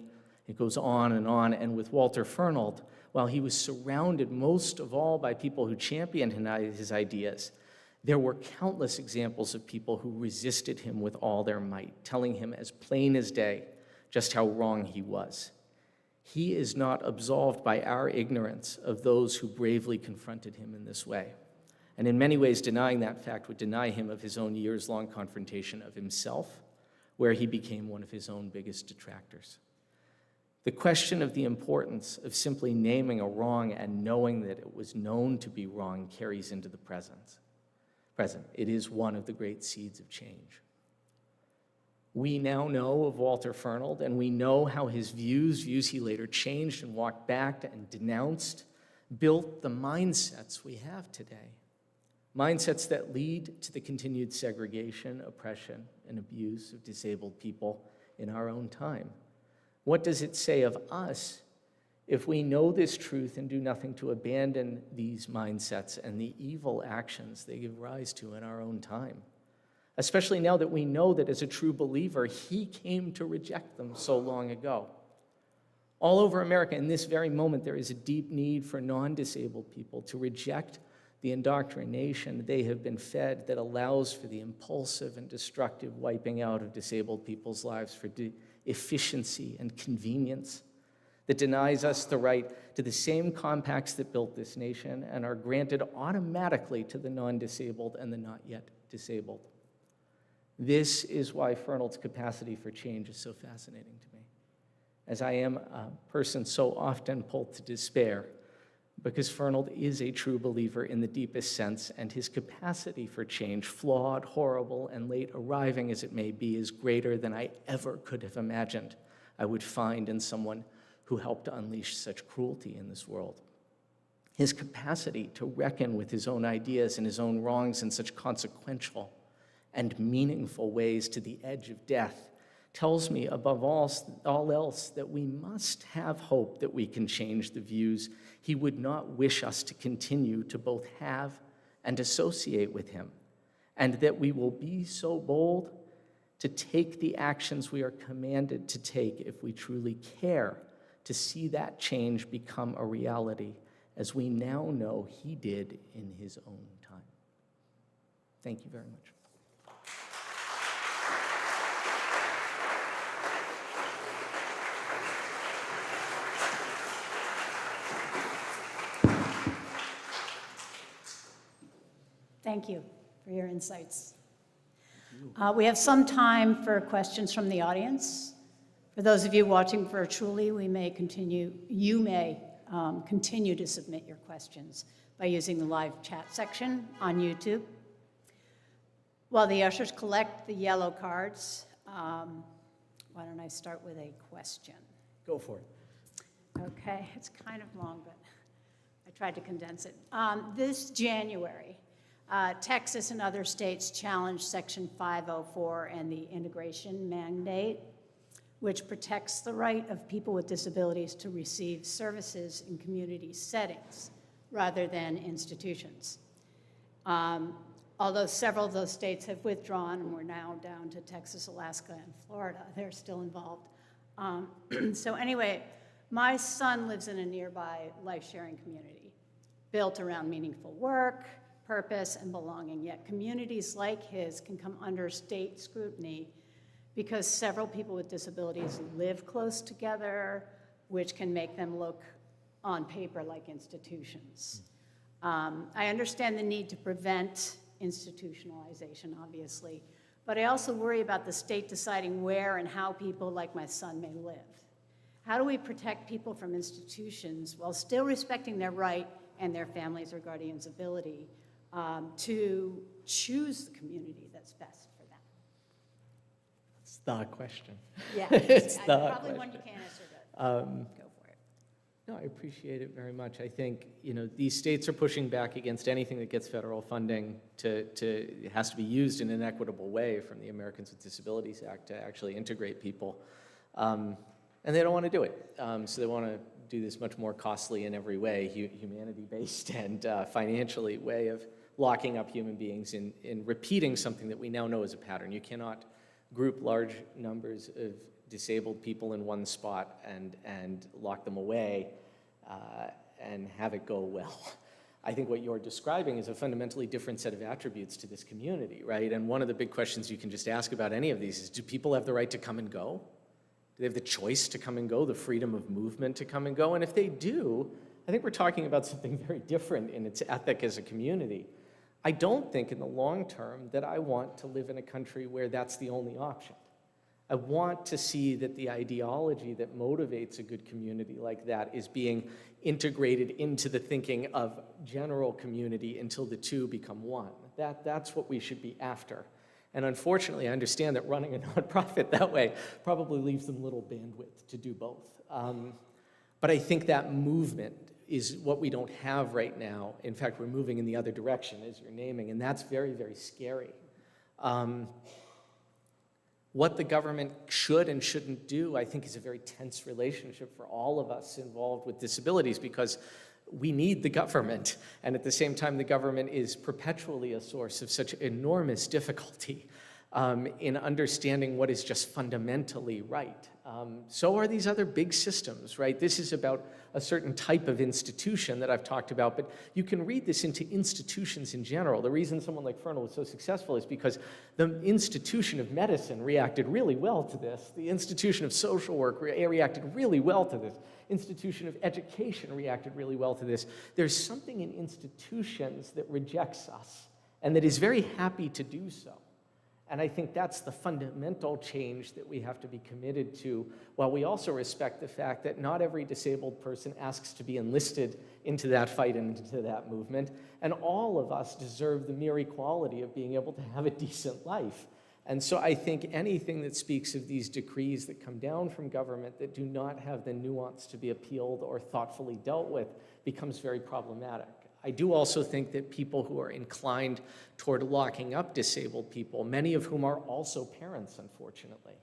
It goes on. And with Walter Fernald, while he was surrounded most of all by people who championed his ideas, there were countless examples of people who resisted him with all their might, telling him as plain as day just how wrong he was. He is not absolved by our ignorance of those who bravely confronted him in this way. And in many ways, denying that fact would deny him of his own years-long confrontation of himself, where he became one of his own biggest detractors. The question of the importance of simply naming a wrong and knowing that it was known to be wrong carries into the present. It is one of the great seeds of change. We now know of Walter Fernald, and we know how his views he later changed and walked back and denounced, built the mindsets we have today. Mindsets that lead to the continued segregation, oppression, and abuse of disabled people in our own time. What does it say of us if we know this truth and do nothing to abandon these mindsets and the evil actions they give rise to in our own time? Especially now that we know that as a true believer, he came to reject them so long ago. All over America, in this very moment, there is a deep need for non-disabled people to reject the indoctrination they have been fed that allows for the impulsive and destructive wiping out of disabled people's lives for efficiency and convenience, that denies us the right to the same compacts that built this nation and are granted automatically to the non-disabled and the not yet disabled. This is why Fernald's capacity for change is so fascinating to me, as I am a person so often pulled to despair, because Fernald is a true believer in the deepest sense, and his capacity for change, flawed, horrible, and late arriving as it may be, is greater than I ever could have imagined I would find in someone who helped to unleash such cruelty in this world. His capacity to reckon with his own ideas and his own wrongs in such consequential and meaningful ways to the edge of death tells me, above all else, that we must have hope that we can change the views he would not wish us to continue to both have and associate with him, and that we will be so bold to take the actions we are commanded to take if we truly care to see that change become a reality, as we now know he did in his own time. Thank you very much. Thank you for your insights. We have some time for questions from the audience. For those of you watching virtually, you may continue to submit your questions by using the live chat section on YouTube. While the ushers collect the yellow cards, why don't I start with a question? Go for it. Okay, it's kind of long, but I tried to condense it. This January, Texas and other states challenged Section 504 and the integration mandate, which protects the right of people with disabilities to receive services in community settings rather than institutions. Although several of those states have withdrawn, and we're now down to Texas, Alaska, and Florida, they're still involved. So anyway, my son lives in a nearby life-sharing community built around meaningful work, purpose, and belonging, yet communities like his can come under state scrutiny because several people with disabilities live close together, which can make them look on paper like institutions. I understand the need to prevent institutionalization, obviously, but I also worry about the state deciding where and how people like my son may live. How do we protect people from institutions while still respecting their right and their families' or guardians' ability to choose the community that's best for them? It's the question. Yeah, It's the probably one you question. can't answer, but go for it. No, I appreciate it very much. I think, these states are pushing back against anything that gets federal funding it has to be used in an equitable way from the Americans with Disabilities Act to actually integrate people. And they don't want to do it. So they want to do this much more costly in every way, humanity-based and financially way of locking up human beings in repeating something that we now know is a pattern. You cannot group large numbers of disabled people in one spot and lock them away and have it go well. I think what you're describing is a fundamentally different set of attributes to this community, right? And one of the big questions you can just ask about any of these is, do people have the right to come and go? Do they have the choice to come and go, the freedom of movement to come and go? And if they do, I think we're talking about something very different in its ethic as a community. I don't think in the long term that I want to live in a country where that's the only option. I want to see that the ideology that motivates a good community like that is being integrated into the thinking of general community until the two become one. That's what we should be after. And unfortunately, I understand that running a nonprofit that way probably leaves them little bandwidth to do both. But I think that movement is what we don't have right now. In fact, we're moving in the other direction, as you're naming, and that's very, very scary. What the government should and shouldn't do, I think, is a very tense relationship for all of us involved with disabilities, because we need the government, and at the same time, the government is perpetually a source of such enormous difficulty in understanding what is just fundamentally right. So are these other big systems, right? This is about a certain type of institution that I've talked about, but you can read this into institutions in general. The reason someone like Fernald was so successful is because the institution of medicine reacted really well to this. The institution of social work reacted really well to this. Institution of education reacted really well to this. There's something in institutions that rejects us and that is very happy to do so. And I think that's the fundamental change that we have to be committed to, while we also respect the fact that not every disabled person asks to be enlisted into that fight and into that movement, and all of us deserve the mere equality of being able to have a decent life. And so I think anything that speaks of these decrees that come down from government that do not have the nuance to be appealed or thoughtfully dealt with becomes very problematic. I do also think that people who are inclined toward locking up disabled people, many of whom are also parents, unfortunately,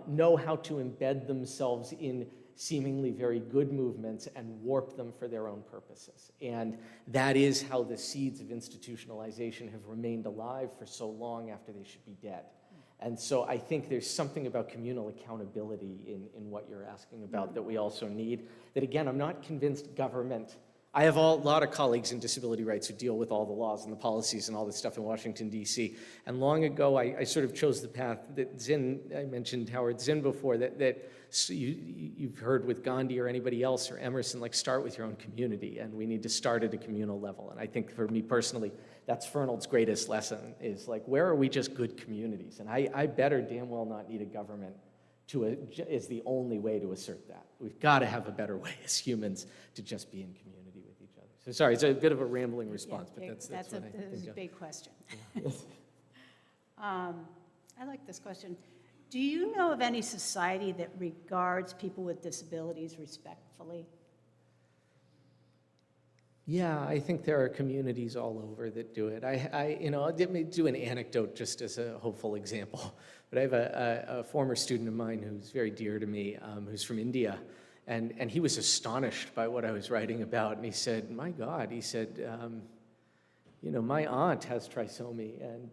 know how to embed themselves in seemingly very good movements and warp them for their own purposes. And that is how the seeds of institutionalization have remained alive for so long after they should be dead. And so I think there's something about communal accountability in what you're asking about that we also need. That, again, I'm not convinced government. I have a lot of colleagues in disability rights who deal with all the laws and the policies and all this stuff in Washington, D.C. And long ago, I sort of chose the path that Zinn, I mentioned Howard Zinn before, that you've heard with Gandhi or anybody else or Emerson, like, start with your own community. And we need to start at a communal level. And I think for me personally, that's Fernald's greatest lesson, is like, where are we just good communities? And I better damn well not need a government is the only way to assert that. We've got to have a better way as humans to just be in community. So sorry, it's a bit of a rambling response, but that's what I think a of. big question. I like this question. Do you know of any society that regards people with disabilities respectfully? Yeah, I think there are communities all over that do it. Let me do an anecdote just as a hopeful example. But I have a former student of mine who's very dear to me, who's from India. And he was astonished by what I was writing about. And he said, my God, he said, my aunt has trisomy. And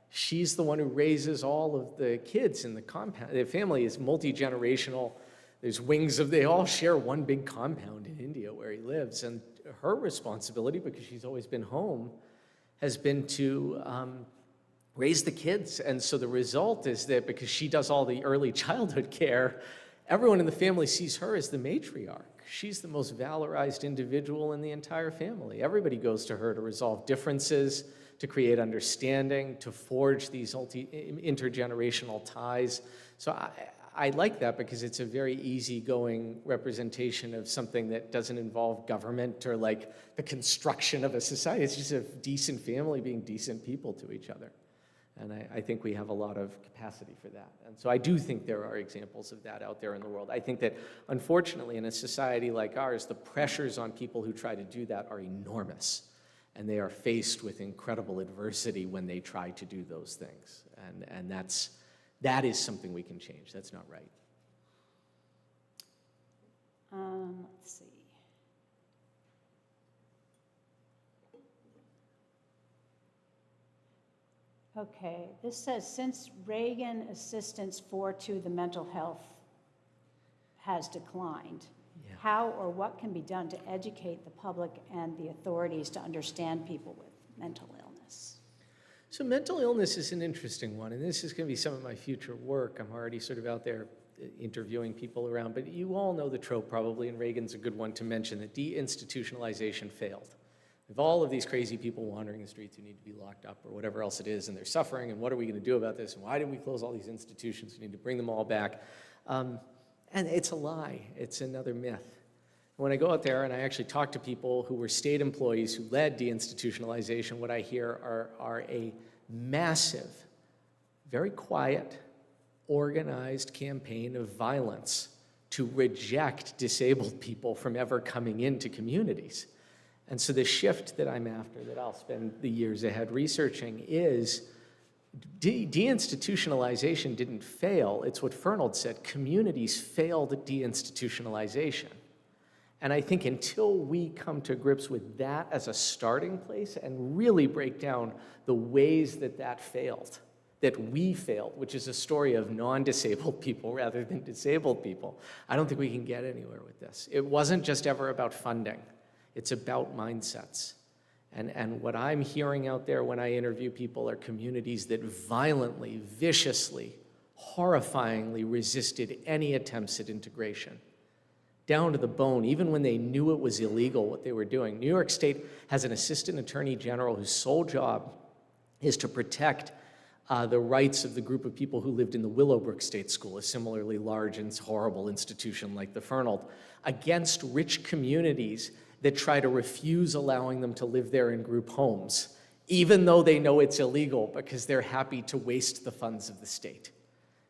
she's the one who raises all of the kids in the compound. Their family is multi-generational. There's they all share one big compound in India where he lives. And her responsibility, because she's always been home, has been to raise the kids. And so the result is that because she does all the early childhood care, everyone in the family sees her as the matriarch. She's the most valorized individual in the entire family. Everybody goes to her to resolve differences, to create understanding, to forge these intergenerational ties. So I like that because it's a very easygoing representation of something that doesn't involve government or like the construction of a society. It's just a decent family being decent people to each other. And I think we have a lot of capacity for that. And so I do think there are examples of that out there in the world. I think that, unfortunately, in a society like ours, the pressures on people who try to do that are enormous. And they are faced with incredible adversity when they try to do those things. And that is something we can change. That's not right. Let's see. Okay, this says, since Reagan assistance to the mental health has declined, Yeah. how or what can be done to educate the public and the authorities to understand people with mental illness? So mental illness is an interesting one, and this is going to be some of my future work. I'm already sort of out there interviewing people around, but you all know the trope probably, and Reagan's a good one to mention, that deinstitutionalization failed. We have all of these crazy people wandering the streets who need to be locked up or whatever else it is, and they're suffering, and what are we going to do about this, and why did we close all these institutions? We need to bring them all back. And it's a lie. It's another myth. When I go out there and I actually talk to people who were state employees who led deinstitutionalization, what I hear are a massive, very quiet, organized campaign of violence to reject disabled people from ever coming into communities. And so the shift that I'm after, that I'll spend the years ahead researching, is deinstitutionalization didn't fail. It's what Fernald said, communities failed at deinstitutionalization. And I think until we come to grips with that as a starting place and really break down the ways that that failed, that we failed, which is a story of non-disabled people rather than disabled people, I don't think we can get anywhere with this. It wasn't just ever about funding. It's about mindsets. And what I'm hearing out there when I interview people are communities that violently, viciously, horrifyingly resisted any attempts at integration. Down to the bone, even when they knew it was illegal what they were doing. New York State has an assistant attorney general whose sole job is to protect the rights of the group of people who lived in the Willowbrook State School, a similarly large and horrible institution like the Fernald, against rich communities that try to refuse allowing them to live there in group homes, even though they know it's illegal because they're happy to waste the funds of the state.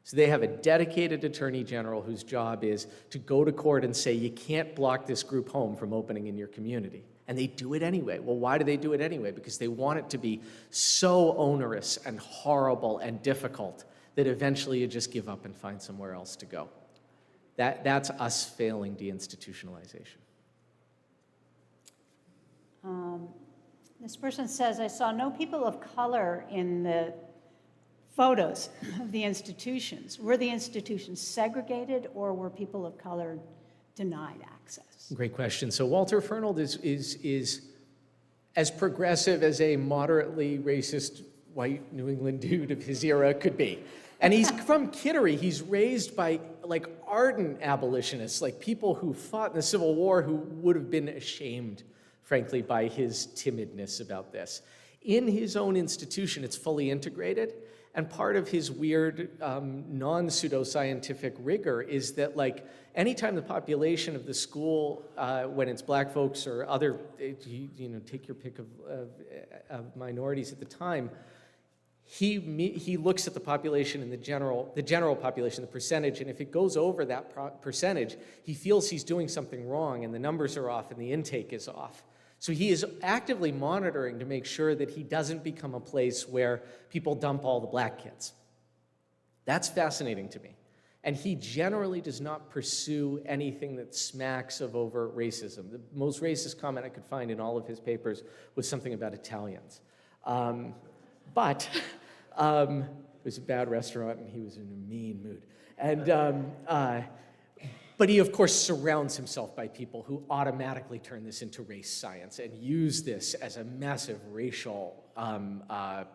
So they have a dedicated attorney general whose job is to go to court and say, you can't block this group home from opening in your community. And they do it anyway. Well, why do they do it anyway? Because they want it to be so onerous and horrible and difficult that eventually you just give up and find somewhere else to go. That's us failing deinstitutionalization. This person says, I saw no people of color in the photos of the institutions. Were the institutions segregated, or were people of color denied access? Great question. So Walter Fernald is as progressive as a moderately racist white New England dude of his era could be. And he's from Kittery. He's raised by like ardent abolitionists, like people who fought in the Civil War who would have been ashamed, frankly, by his timidness about this. In his own institution, it's fully integrated. And part of his weird non-pseudoscientific rigor is that, like, anytime the population of the school, when it's black folks or other, take your pick of minorities at the time, he looks at the population in the general population, the percentage, and if it goes over that percentage, he feels he's doing something wrong and the numbers are off and the intake is off. So he is actively monitoring to make sure that he doesn't become a place where people dump all the black kids. That's fascinating to me. And he generally does not pursue anything that smacks of overt racism. The most racist comment I could find in all of his papers was something about Italians. But it was a bad restaurant and he was in a mean mood. And but he, of course, surrounds himself by people who automatically turn this into race science and use this as a massive racial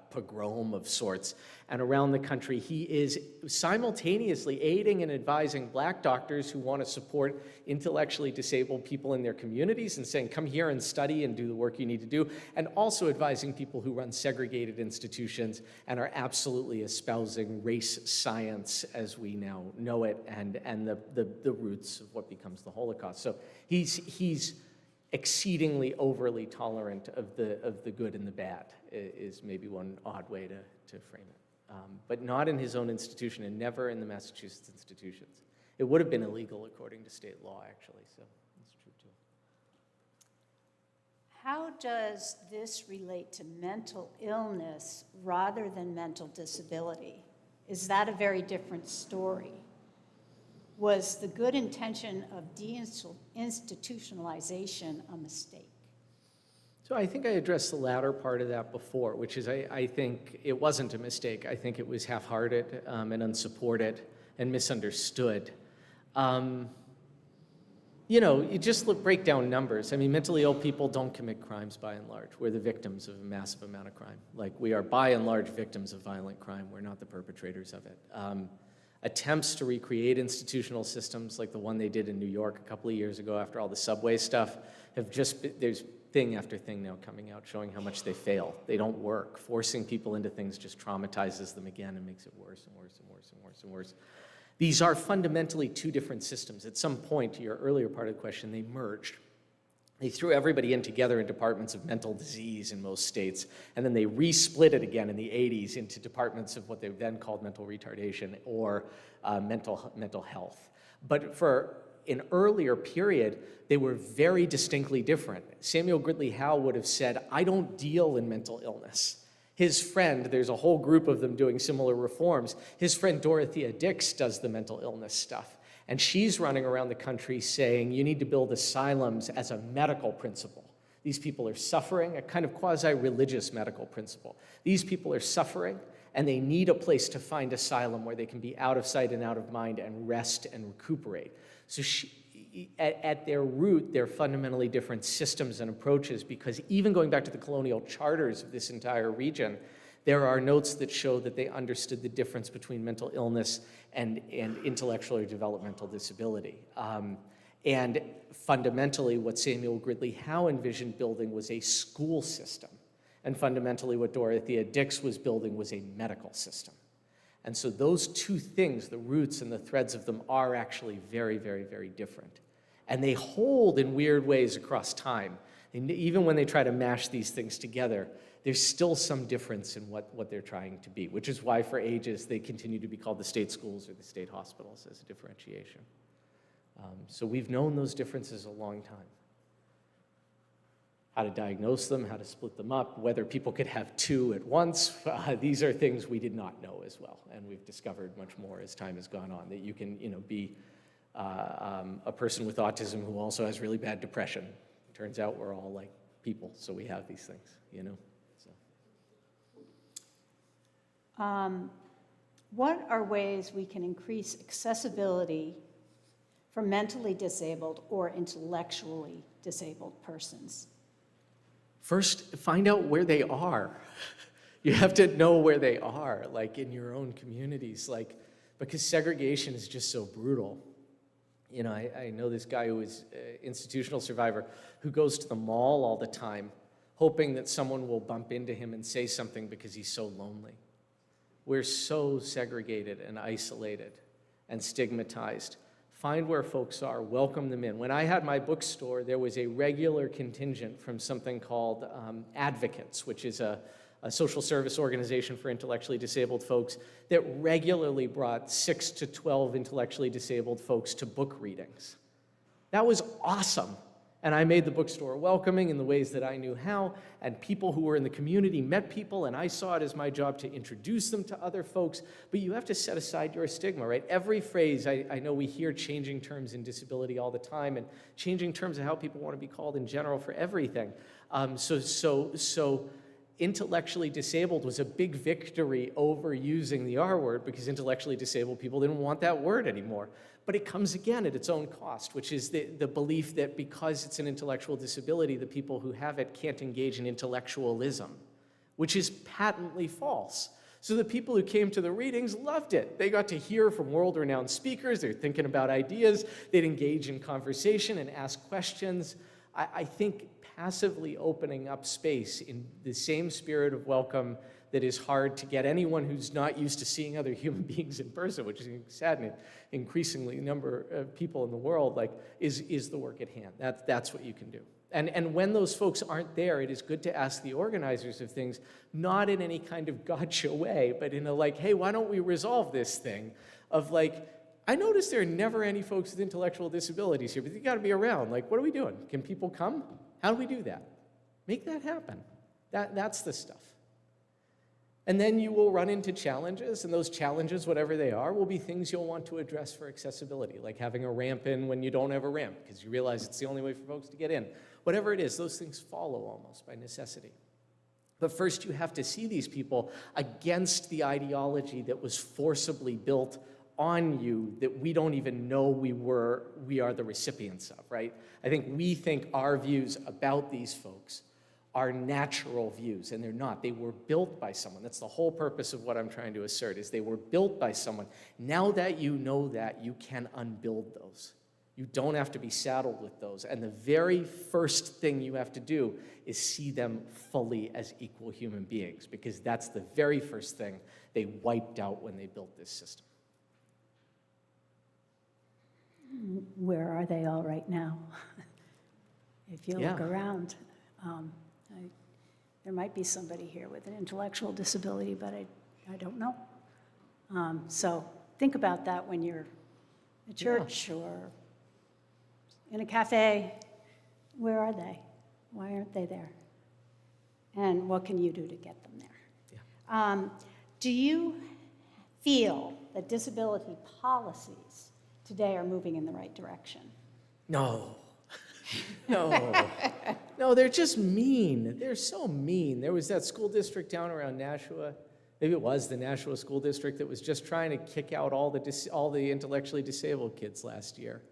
pogrom of sorts. And around the country, he is simultaneously aiding and advising black doctors who want to support intellectually disabled people in their communities and saying, come here and study and do the work you need to do, and also advising people who run segregated institutions and are absolutely espousing race science as we now know it and the roots of what becomes the Holocaust. So he's exceedingly overly tolerant of the good and the bad is maybe one odd way to frame it. but not in his own institution and never in the Massachusetts institutions. It would have been illegal according to state law, actually, so that's true too. How does this relate to mental illness rather than mental disability? Is that a very different story? Was the good intention of deinstitutionalization a mistake? So I think I addressed the latter part of that before, which is I think it wasn't a mistake. I think it was half-hearted and unsupported and misunderstood. You know, you just break down numbers. I mean, mentally ill people don't commit crimes by and large. We're the victims of a massive amount of crime. Like, we are by and large victims of violent crime. We're not the perpetrators of it. Attempts to recreate institutional systems like the one they did in New York a couple of years ago after all the subway stuff have just been, there's thing after thing now coming out showing how much they fail. They don't work. Forcing people into things just traumatizes them again and makes it worse and worse and worse and worse and worse. These are fundamentally two different systems. At some point, to your earlier part of the question, they merged. They threw everybody in together in departments of mental disease in most states, and then they re-split it again in the 80s into departments of what they then called mental retardation or mental health. But for an earlier period, they were very distinctly different. Samuel Gridley Howe would have said, I don't deal in mental illness. His friend, there's a whole group of them doing similar reforms, his friend Dorothea Dix does the mental illness stuff. And she's running around the country saying, you need to build asylums as a medical principle. These people are suffering, a kind of quasi-religious medical principle. These people are suffering, and they need a place to find asylum where they can be out of sight and out of mind and rest and recuperate. So at their root, they're fundamentally different systems and approaches, because even going back to the colonial charters of this entire region, there are notes that show that they understood the difference between mental illness and intellectual or developmental disability. And fundamentally, what Samuel Gridley Howe envisioned building was a school system. And fundamentally, what Dorothea Dix was building was a medical system. And so those two things, the roots and the threads of them, are actually very, very, very different. And they hold in weird ways across time. And even when they try to mash these things together, there's still some difference in what they're trying to be, which is why for ages they continue to be called the state schools or the state hospitals as a differentiation. So we've known those differences a long time. How to diagnose them, how to split them up, whether people could have two at once, these are things we did not know as well. And we've discovered much more as time has gone on, that you can be a person with autism who also has really bad depression. Turns out we're all like people, so we have these things, So. What are ways we can increase accessibility for mentally disabled or intellectually disabled persons? First, find out where they are. You have to know where they are, like in your own communities, because segregation is just so brutal. I know this guy who is an institutional survivor who goes to the mall all the time, hoping that someone will bump into him and say something because he's so lonely. We're so segregated and isolated and stigmatized. Find where folks are, welcome them in. When I had my bookstore, there was a regular contingent from something called Advocates, which is a social service organization for intellectually disabled folks that regularly brought 6 to 12 intellectually disabled folks to book readings. That was awesome. And I made the bookstore welcoming in the ways that I knew how, and people who were in the community met people, and I saw it as my job to introduce them to other folks. But you have to set aside your stigma, right? Every phrase, I know we hear changing terms in disability all the time, and changing terms of how people want to be called in general for everything. So intellectually disabled was a big victory over using the R word, because intellectually disabled people didn't want that word anymore. But it comes again at its own cost, which is the belief that because it's an intellectual disability, the people who have it can't engage in intellectualism, which is patently false. So the people who came to the readings loved it. They got to hear from world-renowned speakers. They're thinking about ideas. They'd engage in conversation and ask questions. I think passively opening up space in the same spirit of welcome that is hard to get anyone who's not used to seeing other human beings in person, which is saddening, increasingly number of people in the world, is the work at hand. That's what you can do. And when those folks aren't there, it is good to ask the organizers of things, not in any kind of gotcha way, but in a like, hey, why don't we resolve this thing? Of like, I notice there are never any folks with intellectual disabilities here, but you gotta be around. Like, what are we doing? Can people come? How do we do that? Make that happen. That's the stuff. And then you will run into challenges, and those challenges, whatever they are, will be things you'll want to address for accessibility, like having a ramp in when you don't have a ramp, because you realize it's the only way for folks to get in. Whatever it is, those things follow almost by necessity. But first, you have to see these people against the ideology that was forcibly built on you that we don't even know we are the recipients of, right? I think we think our views about these folks are natural views, and they're not. They were built by someone. That's the whole purpose of what I'm trying to assert, is they were built by someone. Now that you know that, you can unbuild those. You don't have to be saddled with those. And the very first thing you have to do is see them fully as equal human beings, because that's the very first thing they wiped out when they built this system. Where are they all right now? If you look Yeah. around, there might be somebody here with an intellectual disability, but I don't know. So think about that when you're at church or in a cafe. Where are they? Why aren't they there? And what can you do to get them there? Yeah. Do you feel that disability policies today are moving in the right direction? No. No, they're just mean. They're so mean. There was that school district down around Nashua, maybe it was the Nashua School District, that was just trying to kick out all the intellectually disabled kids last year.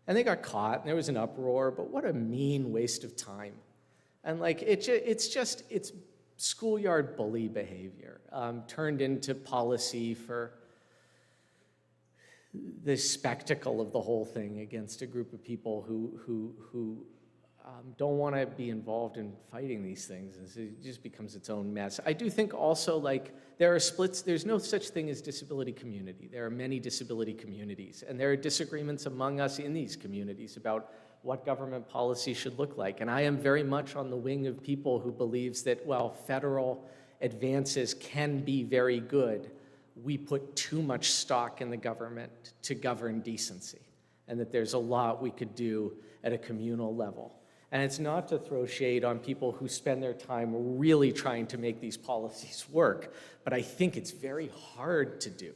And they got caught, and there was an uproar, but what a mean waste of time. And like, it's schoolyard bully behavior turned into policy for the spectacle of the whole thing against a group of people who don't want to be involved in fighting these things. It just becomes its own mess. I do think also, like, there are splits. There's no such thing as disability community. There are many disability communities, and there are disagreements among us in these communities about what government policy should look like. And I am very much on the wing of people who believes that, well, federal advances can be very good. We put too much stock in the government to govern decency, and that there's a lot we could do at a communal level. And it's not to throw shade on people who spend their time really trying to make these policies work, but I think it's very hard to do.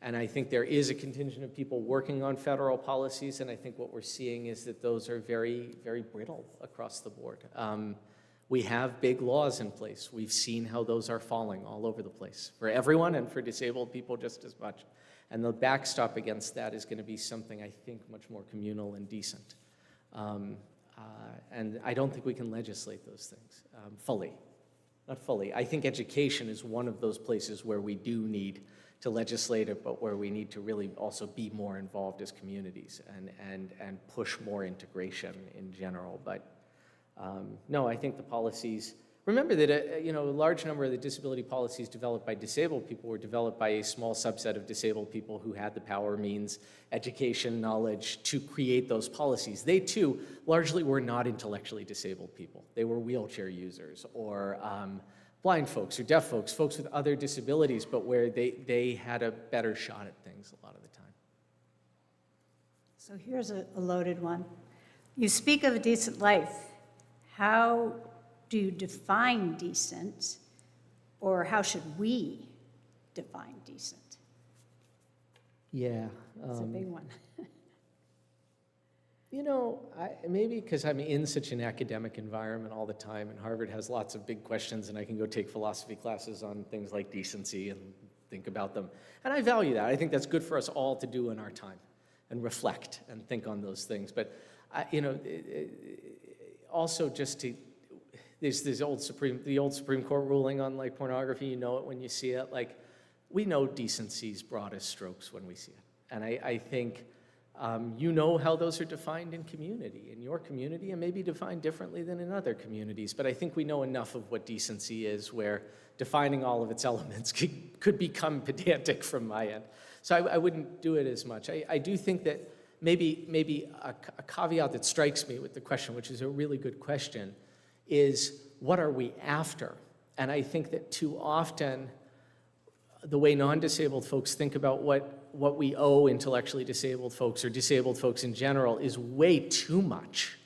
And I think there is a contingent of people working on federal policies, and I think what we're seeing is that those are very, very brittle across the board. We have big laws in place. We've seen how those are falling all over the place, for everyone and for disabled people just as much. And the backstop against that is going to be something, I think, much more communal and decent. And I don't think we can legislate those things fully. Not fully. I think education is one of those places where we do need to legislate it, but where we need to really also be more involved as communities and push more integration in general. But no, I think the policies, remember that a large number of the disability policies developed by disabled people were developed by a small subset of disabled people who had the power, means, education, knowledge to create those policies. They too largely were not intellectually disabled people. They were wheelchair users or blind folks or deaf folks, folks with other disabilities, but where they had a better shot at things a lot of the time. So here's a loaded one. You speak of a decent life. How do you define decent, or how should we define decent? Yeah. It's a big one. Maybe because I'm in such an academic environment all the time, and Harvard has lots of big questions, and I can go take philosophy classes on things like decency and think about them. And I value that. I think that's good for us all to do in our time and reflect and think on those things. But, also just to, there's the old Supreme Court ruling on like pornography. You know it when you see it. Like, we know decency's broadest strokes when we see it. And I think you know how those are defined in community, in your community, and maybe defined differently than in other communities. But I think we know enough of what decency is where defining all of its elements could become pedantic from my end. So I wouldn't do it as much. I do think that maybe a caveat that strikes me with the question, which is a really good question, is what are we after? And I think that too often, the way non-disabled folks think about what we owe intellectually disabled folks or disabled folks in general is way too much.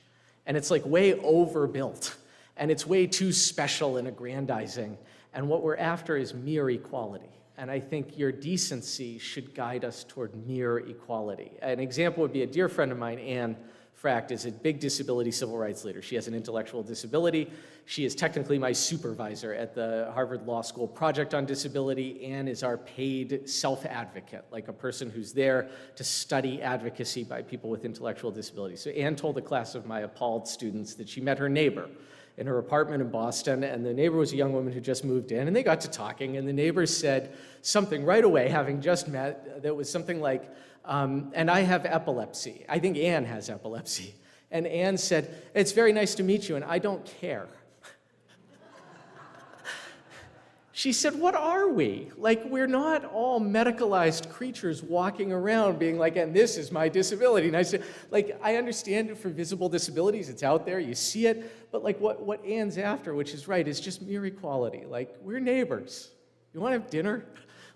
And it's like way overbuilt. And it's way too special and aggrandizing. And what we're after is mere equality. And I think your decency should guide us toward mere equality. An example would be a dear friend of mine, Anne Fract, is a big disability civil rights leader. She has an intellectual disability. She is technically my supervisor at the Harvard Law School Project on Disability. Anne is our paid self-advocate, like a person who's there to study advocacy by people with intellectual disabilities. So Anne told a class of my appalled students that she met her neighbor in her apartment in Boston, and the neighbor was a young woman who just moved in, and they got to talking, and the neighbor said something right away, having just met, that was something like, and I have epilepsy. I think Anne has epilepsy. And Anne said, it's very nice to meet you, and I don't care. She said, what are we? Like, we're not all medicalized creatures walking around being like, and this is my disability. And I said, like, I understand it for visible disabilities. It's out there, you see it. But like what Anne's after, which is right, is just mere equality. Like, we're neighbors. You want to have dinner?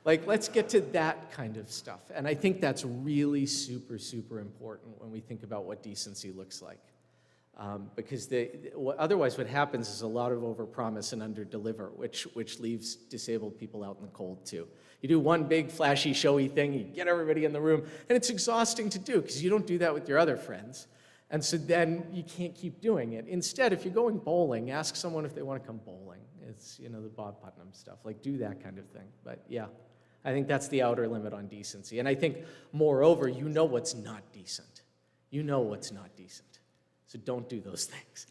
Like, let's get to that kind of stuff. And I think that's really super, super important when we think about what decency looks like. Because otherwise what happens is a lot of overpromise and underdeliver, which leaves disabled people out in the cold too. You do one big flashy showy thing, you get everybody in the room, and it's exhausting to do because you don't do that with your other friends. And so then you can't keep doing it. Instead, if you're going bowling, ask someone if they want to come bowling. It's, the Bob Putnam stuff, like do that kind of thing. But yeah, I think that's the outer limit on decency. And I think, moreover, you know what's not decent. You know what's not decent. So don't do those things.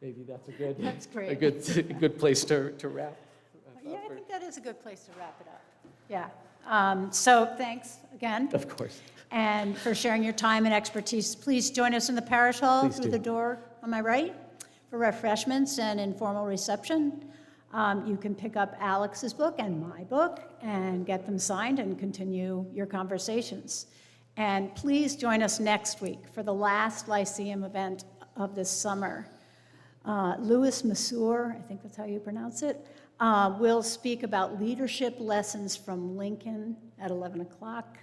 Maybe that's That's great. a good place to wrap. Yeah, I think that is a good place to wrap it up. Yeah. So thanks again. Of course. And for sharing your time and expertise. Please join us in the parish hall Please through do. the door on my right for refreshments and informal reception. You can pick up Alex's book and my book and get them signed and continue your conversations. And please join us next week for the last Lyceum event of this summer. Louis Massour, I think that's how you pronounce it, will speak about leadership lessons from Lincoln at 11 o'clock.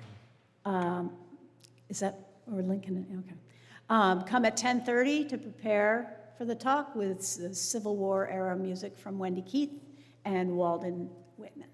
Is that, or Lincoln, okay. Come at 10:30 to prepare for the talk with the Civil War era music from Wendy Keith and Walden Whitman.